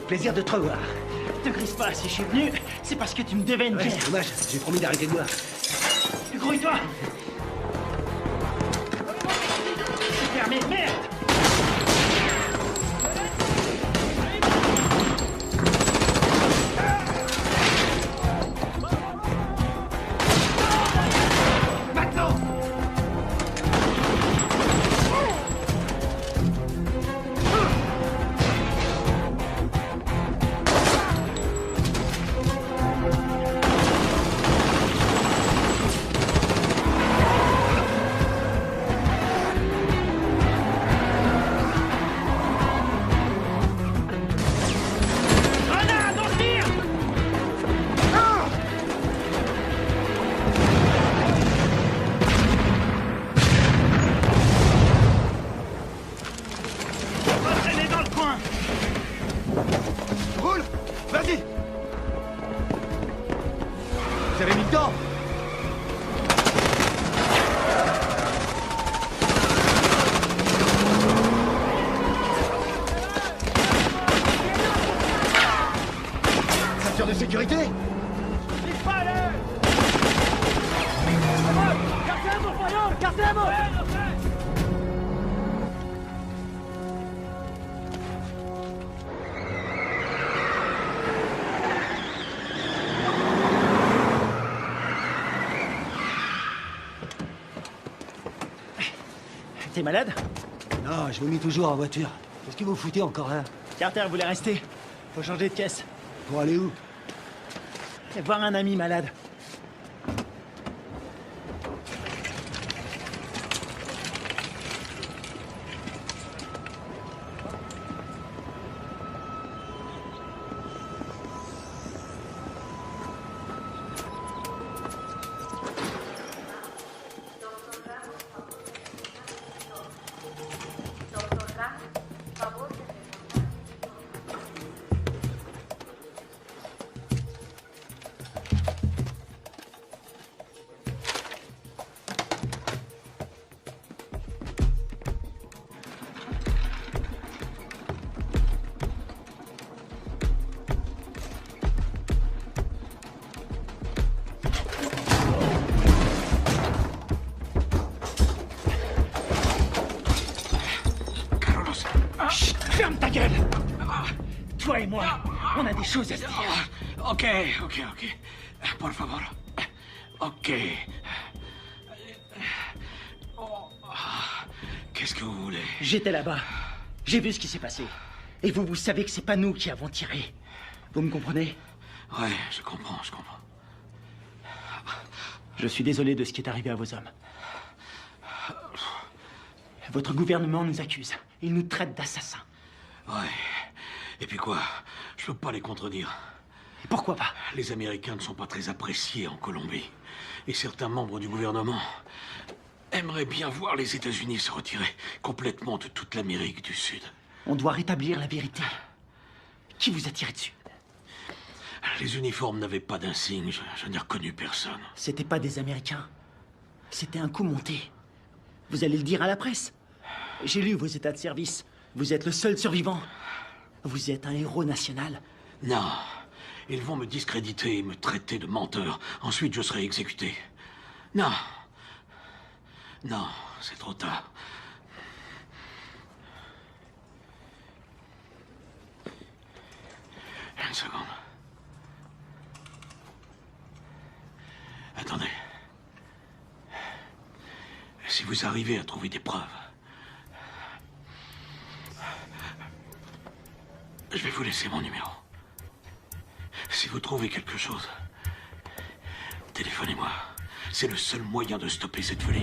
E: Plaisir de te revoir. Te grise pas, si je suis venu, c'est parce que tu me devais une bière.
K: C'est dommage, j'ai promis d'arrêter de boire.
E: Grouille-toi. C'est fermé, merde.
Q: De sécurité.
E: T'es malade?
K: Non, je vomis toujours en voiture. Qu'est-ce que vous foutez encore là?
E: Carter voulait rester. Faut changer de caisse.
K: Pour aller où?
E: Voir un ami malade. Chut, ferme ta gueule. Toi et moi, on a des choses à se dire.
K: Ok. Por favor. Ok. Qu'est-ce que vous voulez?
E: J'étais là-bas. J'ai vu ce qui s'est passé. Et vous savez que c'est pas nous qui avons tiré. Vous me comprenez?
K: Ouais, je comprends.
E: Je suis désolé de ce qui est arrivé à vos hommes. Votre gouvernement nous accuse. Il nous traite d'assassins.
K: Ouais. Et puis quoi? Je peux pas les contredire.
E: Et pourquoi pas?
K: Les Américains ne sont pas très appréciés en Colombie. Et certains membres du gouvernement aimeraient bien voir les États-Unis se retirer complètement de toute l'Amérique du Sud.
E: On doit rétablir la vérité. Qui vous a tiré dessus?
K: Les uniformes n'avaient pas d'insigne. Je n'ai reconnu personne.
E: C'était pas des Américains. C'était un coup monté. Vous allez le dire à la presse. J'ai lu vos états de service. Vous êtes le seul survivant. Vous êtes un héros national.
K: Non. Ils vont me discréditer et me traiter de menteur. Ensuite, je serai exécuté. Non, c'est trop tard. Une seconde. Attendez. Si vous arrivez à trouver des preuves, je vais vous laisser mon numéro. Si vous trouvez quelque chose, téléphonez-moi. C'est le seul moyen de stopper cette folie.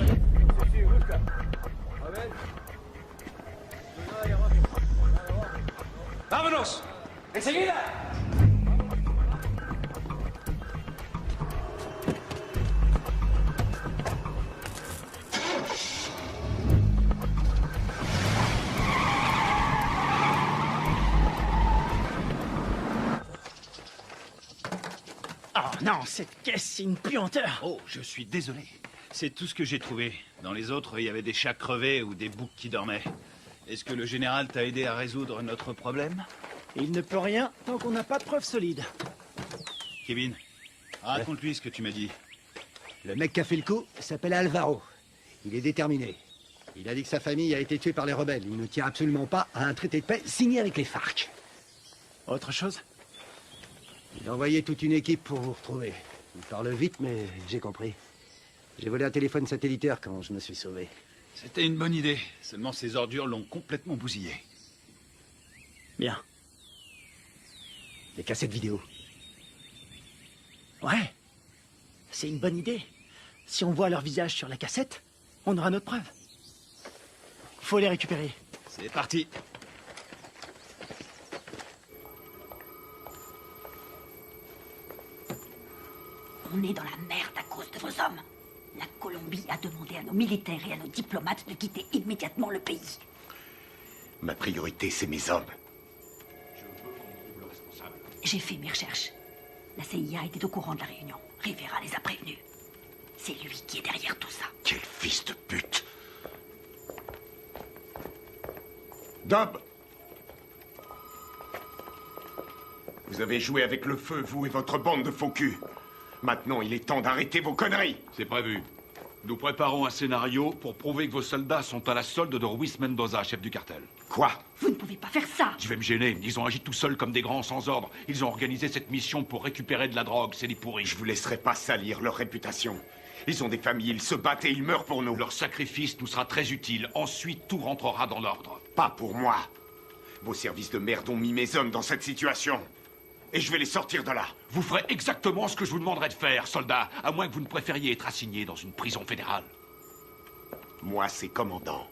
Q: ¡Vámonos! ¡Enseguida!
E: Oh non, cette caisse, c'est une puanteur.
B: Oh, je suis désolé. C'est tout ce que j'ai trouvé. Dans les autres, il y avait des chats crevés ou des boucs qui dormaient. Est-ce que le général t'a aidé à résoudre notre problème?
E: Il ne peut rien tant qu'on n'a pas de preuves solides.
B: Kevin, raconte-lui ce que tu m'as dit.
F: Le mec qui a fait le coup s'appelle Alvaro. Il est déterminé. Il a dit que sa famille a été tuée par les rebelles. Il ne tient absolument pas à un traité de paix signé avec les FARC.
E: Autre chose?
F: Il a envoyé toute une équipe pour vous retrouver. Il parle vite, mais j'ai compris. J'ai volé un téléphone satellitaire quand je me suis sauvé.
B: C'était une bonne idée. Seulement ces ordures l'ont complètement bousillé.
E: Bien.
F: Des cassettes vidéo.
E: Ouais. C'est une bonne idée. Si on voit leur visage sur la cassette, on aura notre preuve. Faut les récupérer.
B: C'est parti.
M: On est dans la merde à cause de vos hommes. La Colombie a demandé à nos militaires et à nos diplomates de quitter immédiatement le pays.
G: Ma priorité, c'est mes hommes.
M: J'ai fait mes recherches. La CIA était au courant de la réunion. Rivera les a prévenus. C'est lui qui est derrière tout ça.
G: Quel fils de pute! Dob! Vous avez joué avec le feu, vous et votre bande de faux culs. Maintenant, il est temps d'arrêter vos conneries.
A: C'est prévu. Nous préparons un scénario pour prouver que vos soldats sont à la solde de Ruiz Mendoza, chef du cartel.
G: Quoi?
M: Vous ne pouvez pas faire ça.
A: Je vais me gêner. Ils ont agi tout seuls comme des grands sans ordre. Ils ont organisé cette mission pour récupérer de la drogue. C'est des pourris.
G: Je vous laisserai pas salir leur réputation. Ils ont des familles, ils se battent et ils meurent pour nous.
A: Leur sacrifice nous sera très utile. Ensuite, tout rentrera dans l'ordre.
G: Pas pour moi. Vos services de merde ont mis mes hommes dans cette situation. Et je vais les sortir de là.
A: Vous ferez exactement ce que je vous demanderai de faire, soldat, à moins que vous ne préfériez être assigné dans une prison fédérale.
G: Moi, c'est commandant.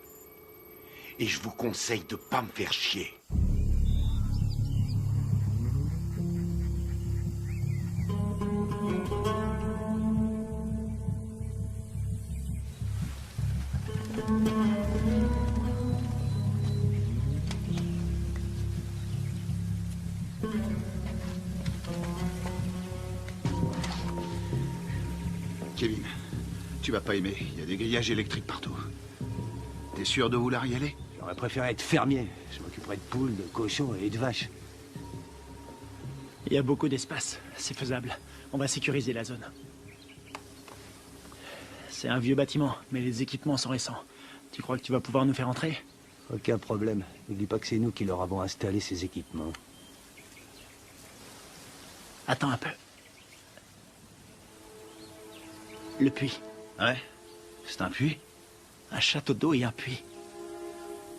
G: Et je vous conseille de pas me faire chier.
B: Kevin, tu vas pas aimer. Il y a des grillages électriques partout. T'es sûr de vouloir y aller?
F: J'aurais préféré être fermier. Je m'occuperais de poules, de cochons et de vaches.
E: Il y a beaucoup d'espace. C'est faisable. On va sécuriser la zone. C'est un vieux bâtiment, mais les équipements sont récents. Tu crois que tu vas pouvoir nous faire entrer?
F: Aucun problème. N'oublie pas que c'est nous qui leur avons installé ces équipements.
E: Attends un peu. Le puits.
B: Ouais? C'est un puits?
E: Un château d'eau et un puits.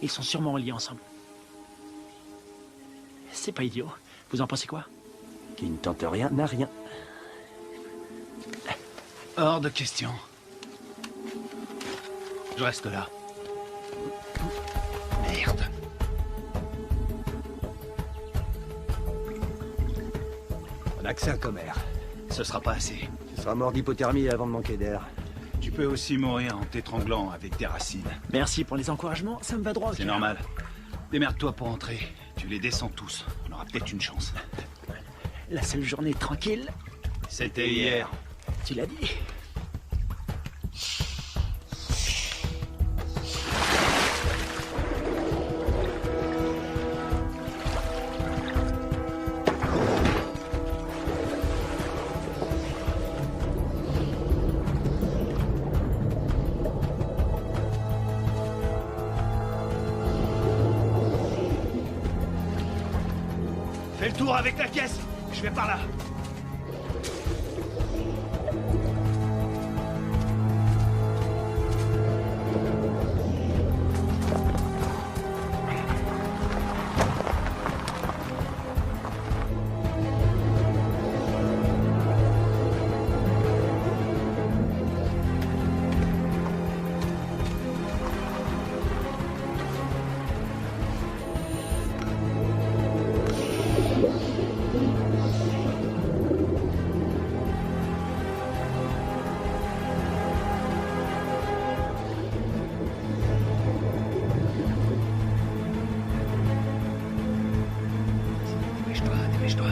E: Ils sont sûrement reliés ensemble. C'est pas idiot. Vous en pensez quoi?
F: Qui ne tente rien n'a rien.
B: Hors de question. Je reste là. Merde.
F: On a que ça comme air.
B: Ce sera pas assez.
F: Tu seras mort d'hypothermie avant de manquer d'air.
B: Tu peux aussi mourir en t'étranglant avec des racines.
E: Merci pour les encouragements, ça me va droit au
B: C'est
E: cœur.
B: normal. Démerde-toi pour entrer. Tu les descends tous. On aura peut-être une chance.
E: La seule journée tranquille.
B: C'était hier.
E: Tu l'as dit.
B: Fais le tour avec la caisse. Je vais par là. Dépêche-toi.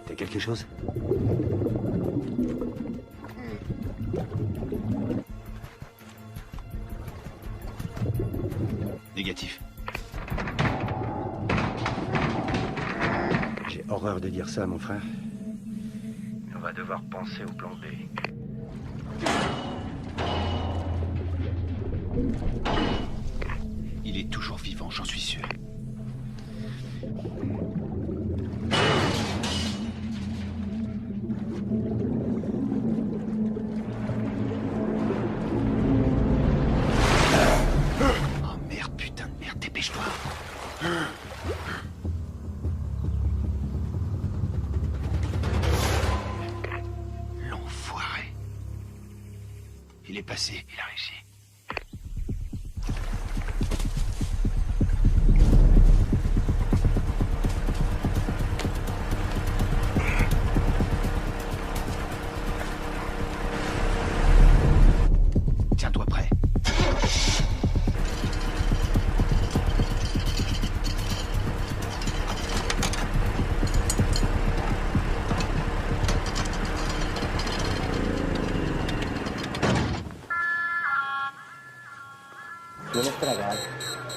F: T'as quelque chose?
B: Négatif.
F: J'ai horreur de dire ça, mon frère.
O: On va devoir penser au plan B.
B: Il est toujours vivant, j'en suis sûr. Oh merde, putain de merde, dépêche-toi. L'enfoiré. Il est passé, il a réussi. Tiens-toi prêt.
D: Tienes que tragar.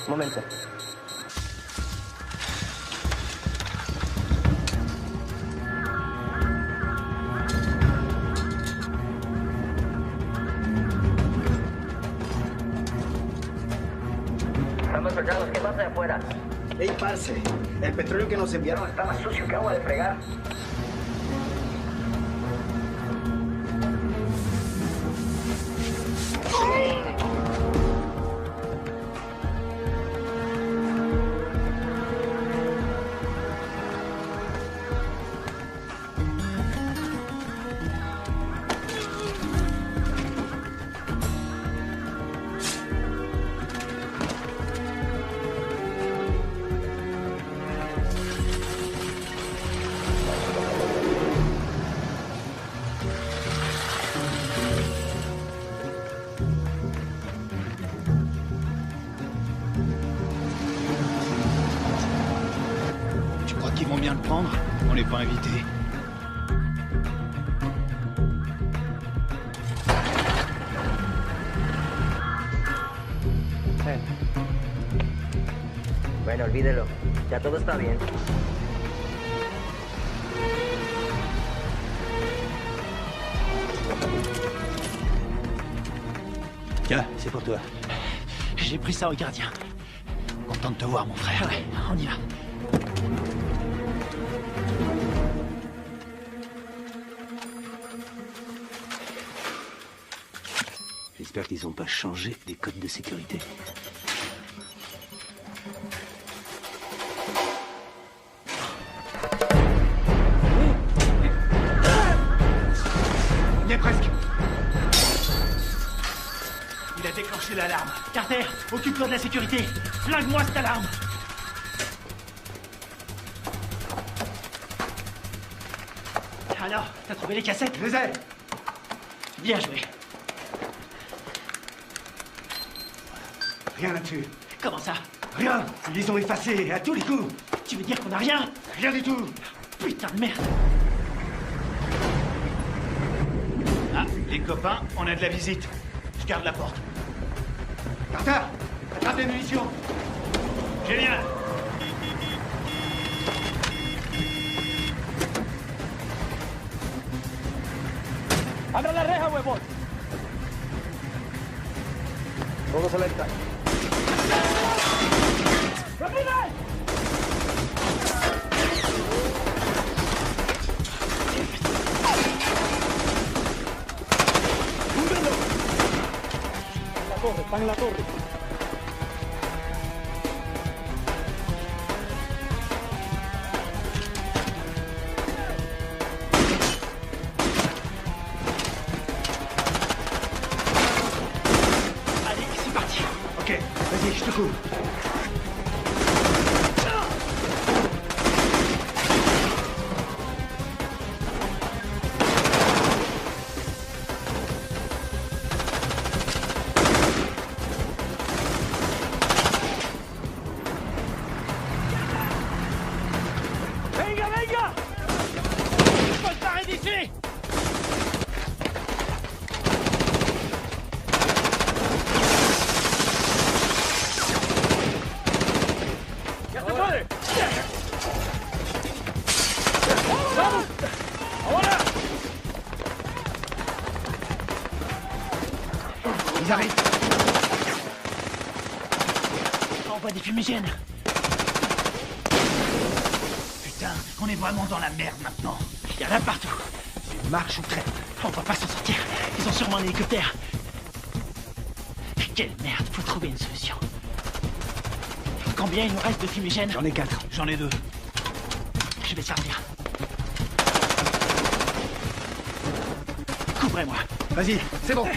D: Un momento.
C: Estamos soldados, ¿qué pasa de afuera?
I: Ey, parce, el petróleo que nos enviaron está más sucio que agua de fregar.
B: prendre. On n'est pas invité.
C: Bueno, olvídelo. Ya todo está bien.
F: Tiens, c'est pour toi.
E: J'ai pris ça au gardien.
B: Content de te voir, mon frère.
E: Ouais, on y va.
F: J'espère qu'ils n'ont pas changé les codes de sécurité.
B: Il est presque. Il a déclenché l'alarme.
E: Carter, occupe-toi de la sécurité. Flingue-moi cette alarme. Alors, t'as trouvé les cassettes?
B: Je les ai.
E: Bien joué.
B: Rien là-dessus.
E: Comment ça?
B: Rien. Ils les ont effacés à tous les coups.
E: Tu veux dire qu'on a rien?
B: Rien du tout.
E: Putain de merde.
B: Ah, les copains, on a de la visite. Je garde la porte. Carter, attrape les munitions. Génial.
Q: ¡Abra la reja, huevón!
D: Todo selecta.
Q: ¡Rápido! ¡Húndelo! En la torre, están en la torre.
B: Vas-y, je te couvre.
Q: ¡Venga, venga! ¡Faut se barrer d'ici!
B: Ils arrivent.
E: Envoie des fumigènes.
B: Putain, on est vraiment dans la merde maintenant.
E: Il y en a partout.
B: Tu marches ou crèves.
E: On va pas s'en sortir. Ils ont sûrement un hélicoptère. Quelle merde, faut trouver une solution. Combien il nous reste de fumigènes?
B: J'en ai 4. J'en ai 2.
E: Je vais servir. Couvrez-moi.
B: Vas-y, c'est bon.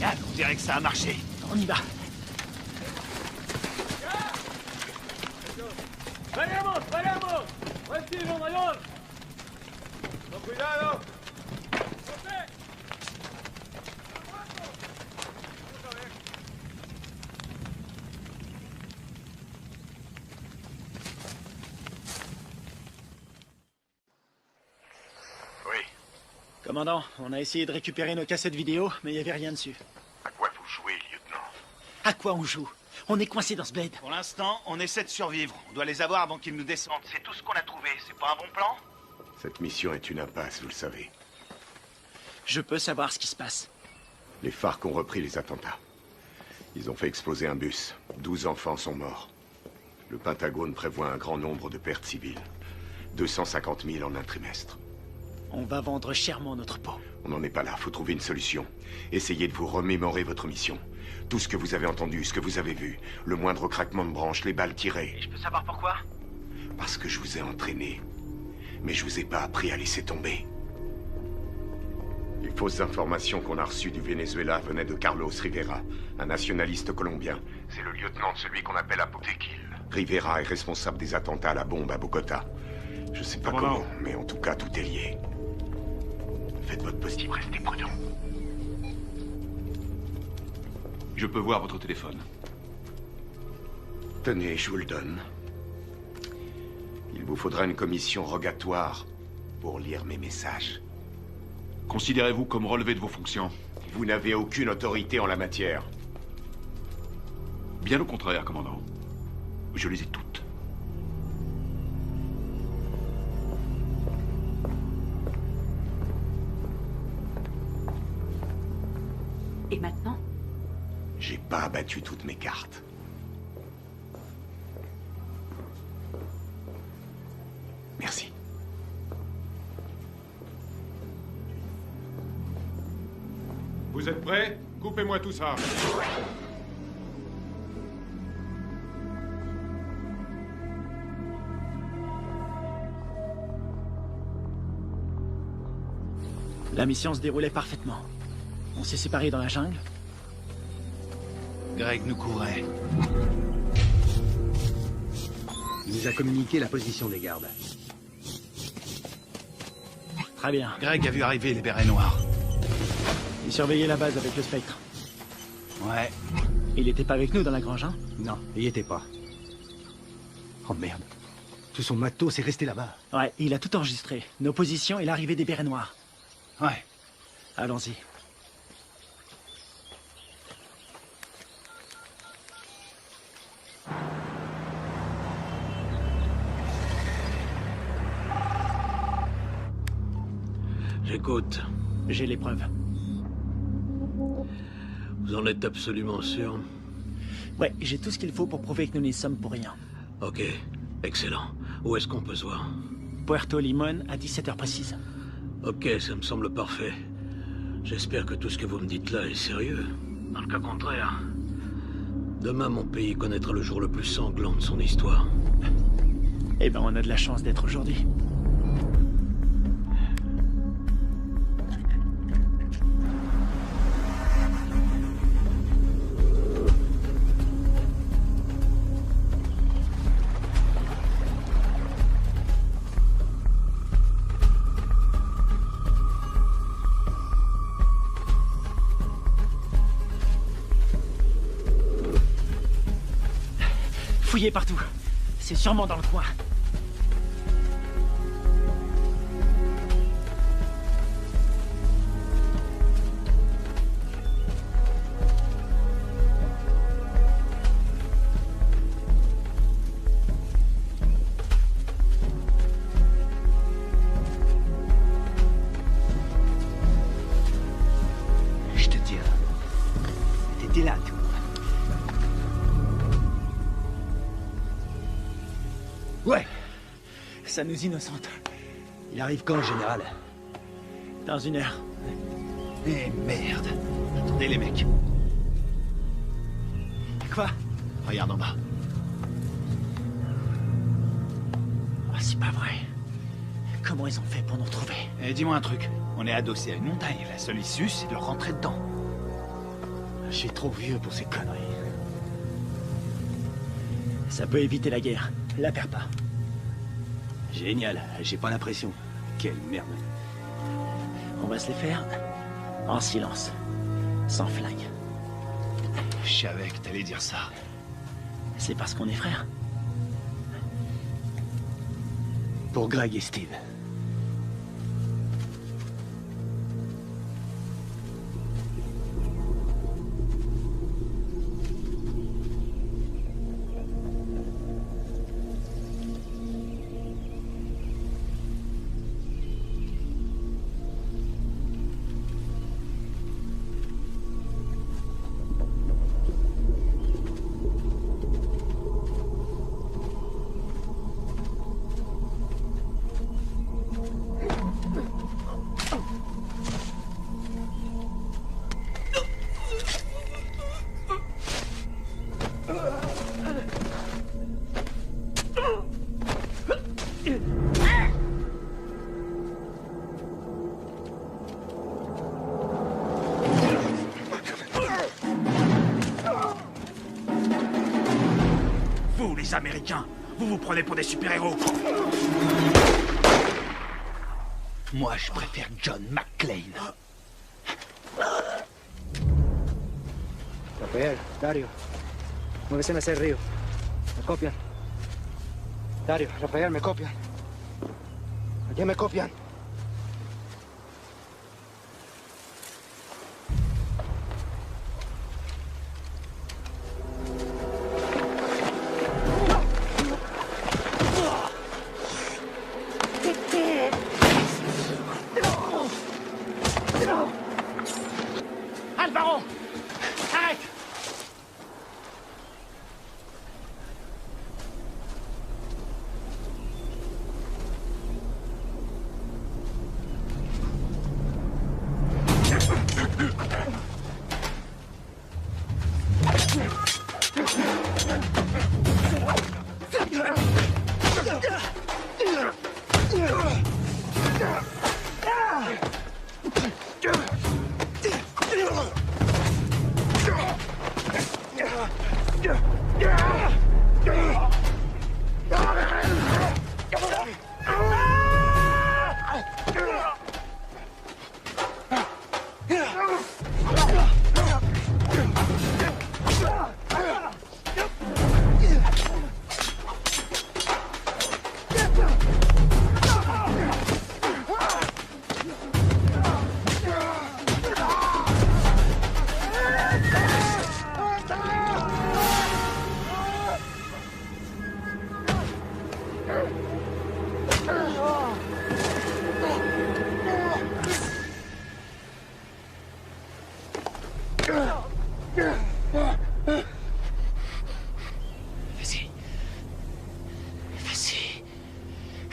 B: On dirait que ça a marché.
E: On y va.
Q: ¡Venemos, venemos! ¡Buen tiro, mayor! ¡Con cuidado!
E: Commandant, on a essayé de récupérer nos cassettes vidéo, mais il n'y avait rien dessus.
S: À quoi vous jouez, lieutenant?
E: À quoi on joue? On est coincé dans ce bled.
B: Pour l'instant, on essaie de survivre. On doit les avoir avant qu'ils nous descendent.
W: C'est tout ce qu'on a trouvé. C'est pas un bon plan?
G: Cette mission est une impasse, vous le savez.
E: Je peux savoir ce qui se passe.
G: Les FARC ont repris les attentats. Ils ont fait exploser un bus. 12 enfants sont morts. Le Pentagone prévoit un grand nombre de pertes civiles. 250 000 en un trimestre.
E: On va vendre chèrement notre peau.
G: On n'en est pas là, faut trouver une solution. Essayez de vous remémorer votre mission. Tout ce que vous avez entendu, ce que vous avez vu. Le moindre craquement de branche, les balles tirées.
W: Et je peux savoir pourquoi?
G: Parce que je vous ai entraîné. Mais je vous ai pas appris à laisser tomber. Les fausses informations qu'on a reçues du Venezuela venaient de Carlos Rivera, un nationaliste colombien.
S: C'est le lieutenant de celui qu'on appelle Apotequil.
G: Rivera est responsable des attentats à la bombe à Bogota. Je sais pas comment, mais en tout cas, tout est lié. Faites votre possible, restez prudent.
A: Je peux voir votre téléphone.
G: Tenez, je vous le donne. Il vous faudra une commission rogatoire pour lire mes messages.
A: Considérez-vous comme relevé de vos fonctions?
G: Vous n'avez aucune autorité en la matière.
A: Bien au contraire, commandant. Je les ai toutes.
M: Et maintenant?
G: J'ai pas abattu toutes mes cartes. Merci.
L: Vous êtes prêts? Coupez-moi tout ça.
E: La mission se déroulait parfaitement. On s'est séparés dans la jungle.
B: Greg nous courait.
F: Il nous a communiqué la position des gardes.
E: Très bien.
B: Greg a vu arriver les bérets noirs.
E: Il surveillait la base avec le Spectre.
B: Ouais.
E: Il était pas avec nous dans la grange, hein?
F: Non, il y était pas. Oh merde. Tout son matos est resté là-bas.
E: Ouais, il a tout enregistré. Nos positions et l'arrivée des bérets noirs.
B: Ouais.
E: Allons-y.
K: J'écoute.
E: J'ai les preuves.
K: Vous en êtes absolument sûr?
E: Ouais, j'ai tout ce qu'il faut pour prouver que nous n'y sommes pour rien.
K: Ok, excellent. Où est-ce qu'on peut se voir?
E: Puerto Limón à 17h précise.
K: Ok, ça me semble parfait. J'espère que tout ce que vous me dites là est sérieux. Dans le cas contraire, demain mon pays connaîtra le jour le plus sanglant de son histoire.
E: Eh ben, on a de la chance d'être aujourd'hui. Fouillez partout. C'est sûrement dans le coin.
F: Je te dis, t'étais là, toi. Ouais.
E: Ça nous innocente.
F: Il arrive quand, général?
E: Dans 1 heure.
B: Eh merde. Attendez les mecs.
E: Quoi?
B: Regarde en bas.
E: Ah, c'est pas vrai. Comment ils ont fait pour nous retrouver?
B: Eh, dis-moi un truc. On est adossé à une montagne. La seule issue, c'est de rentrer dedans.
F: Je suis trop vieux pour ces conneries.
E: Ça peut éviter la guerre. La perds pas.
F: Génial. J'ai pas l'impression. Quelle merde.
E: On va se les faire en silence. Sans flingue.
B: Je savais que t'allais dire ça.
E: C'est parce qu'on est frères.
F: Pour Greg et Steve.
J: nous, les Américains. Vous vous prenez pour des super-héros.
N: Moi, je préfère John McClane.
D: Rafael, Dario, muévese hacia el río. Me copian. Dario, Rafael, me copian. Aquí me copian.
E: Alvaro! Arrête!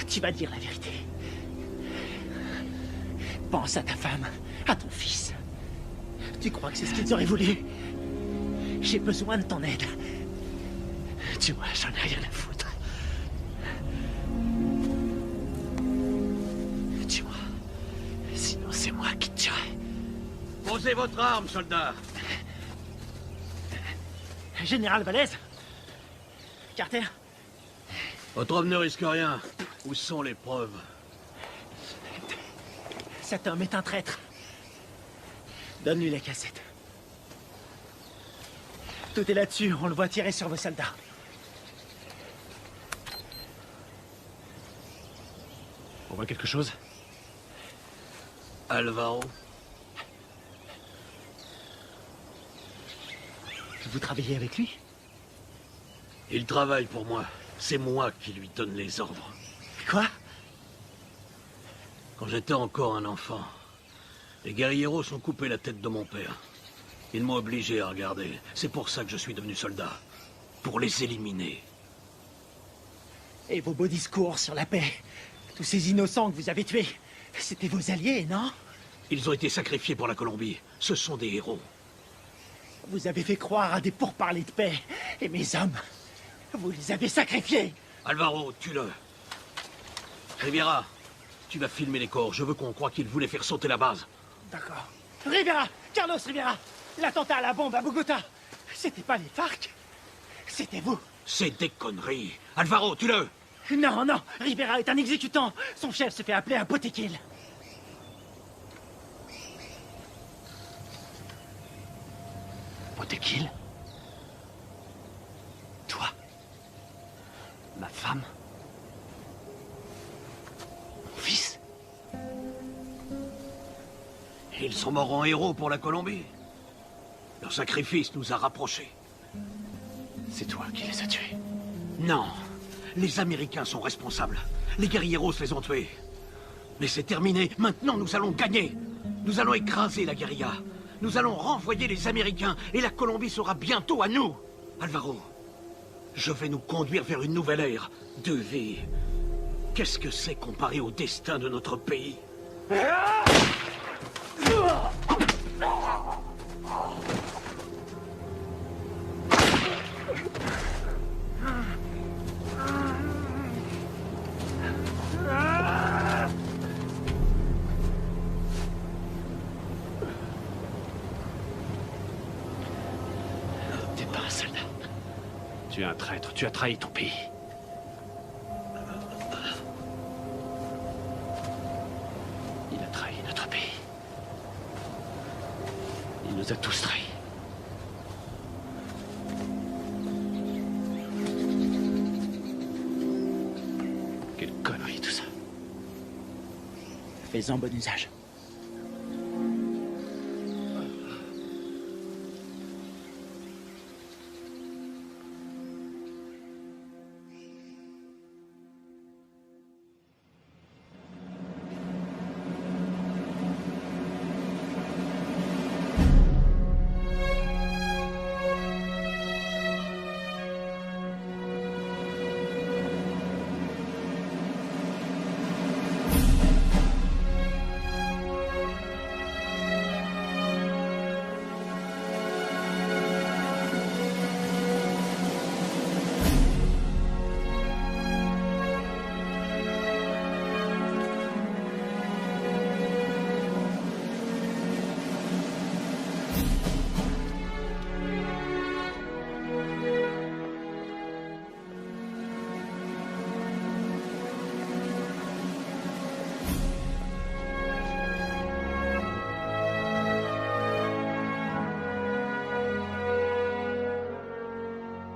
E: Tu vas dire la vérité. Pense à ta femme, à ton fils. Tu crois que c'est ce qu'ils auraient voulu? J'ai besoin de ton aide. Tu vois, j'en ai rien à foutre. Tu vois, sinon c'est moi qui te tuerai.
K: Posez votre arme, soldat.
E: Général Valez? Carter?
K: Votre homme ne risque rien. Où sont les preuves?
E: Cet homme est un traître. Donne-lui la cassette. Tout est là-dessus, on le voit tirer sur vos soldats.
O: On voit quelque chose?
K: Alvaro?
E: Vous travaillez avec lui?
K: Il travaille pour moi. C'est moi qui lui donne les ordres.
E: Quoi?
K: Quand j'étais encore un enfant, les guerrilleros ont coupé la tête de mon père. Ils m'ont obligé à regarder. C'est pour ça que je suis devenu soldat. Pour les éliminer.
E: Et vos beaux discours sur la paix? Tous ces innocents que vous avez tués, c'était vos alliés, non?
K: Ils ont été sacrifiés pour la Colombie. Ce sont des héros.
E: Vous avez fait croire à des pourparlers de paix. Et mes hommes, vous les avez sacrifiés.
K: Alvaro, tue-le. Riviera, tu vas filmer les corps. Je veux qu'on croie qu'ils voulaient faire sauter la base.
E: D'accord. Rivera! Carlos Rivera! L'attentat à la bombe à Bogota! C'était pas les FARC? C'était vous!
K: C'est des conneries! Alvaro, tue-le!
E: Non, non! Rivera est un exécutant! Son chef se fait appeler un Potequil! Potequil? Toi? Ma femme? Mon fils?
K: Ils sont morts en héros pour la Colombie. Leur sacrifice nous a rapprochés.
E: C'est toi qui les as tués?
K: Non. Les Américains sont responsables. Les guerrilleros les ont tués. Mais c'est terminé. Maintenant, nous allons gagner. Nous allons écraser la guérilla. Nous allons renvoyer les Américains et la Colombie sera bientôt à nous. Alvaro, je vais nous conduire vers une nouvelle ère de vie. Qu'est-ce que c'est comparé au destin de notre pays?
E: T'es pas un soldat.
K: Tu es un traître, tu as trahi ton pays. Il a trahi notre pays. Il nous a tous trahis. Quelle connerie tout ça.
E: Fais-en bon usage.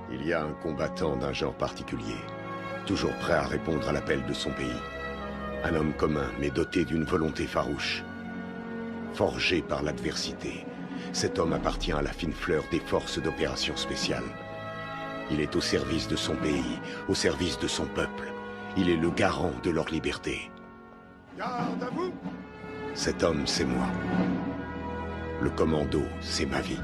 G: Il y a un combattant d'un genre particulier, toujours prêt à répondre à l'appel de son pays. Un homme commun, mais doté d'une volonté farouche. Forgé par l'adversité, cet homme appartient à la fine fleur des forces d'opération spéciales. Il est au service de son pays, au service de son peuple. Il est le garant de leur liberté.
L: Garde à vous!
G: Cet homme, c'est moi. Le commando, c'est ma vie.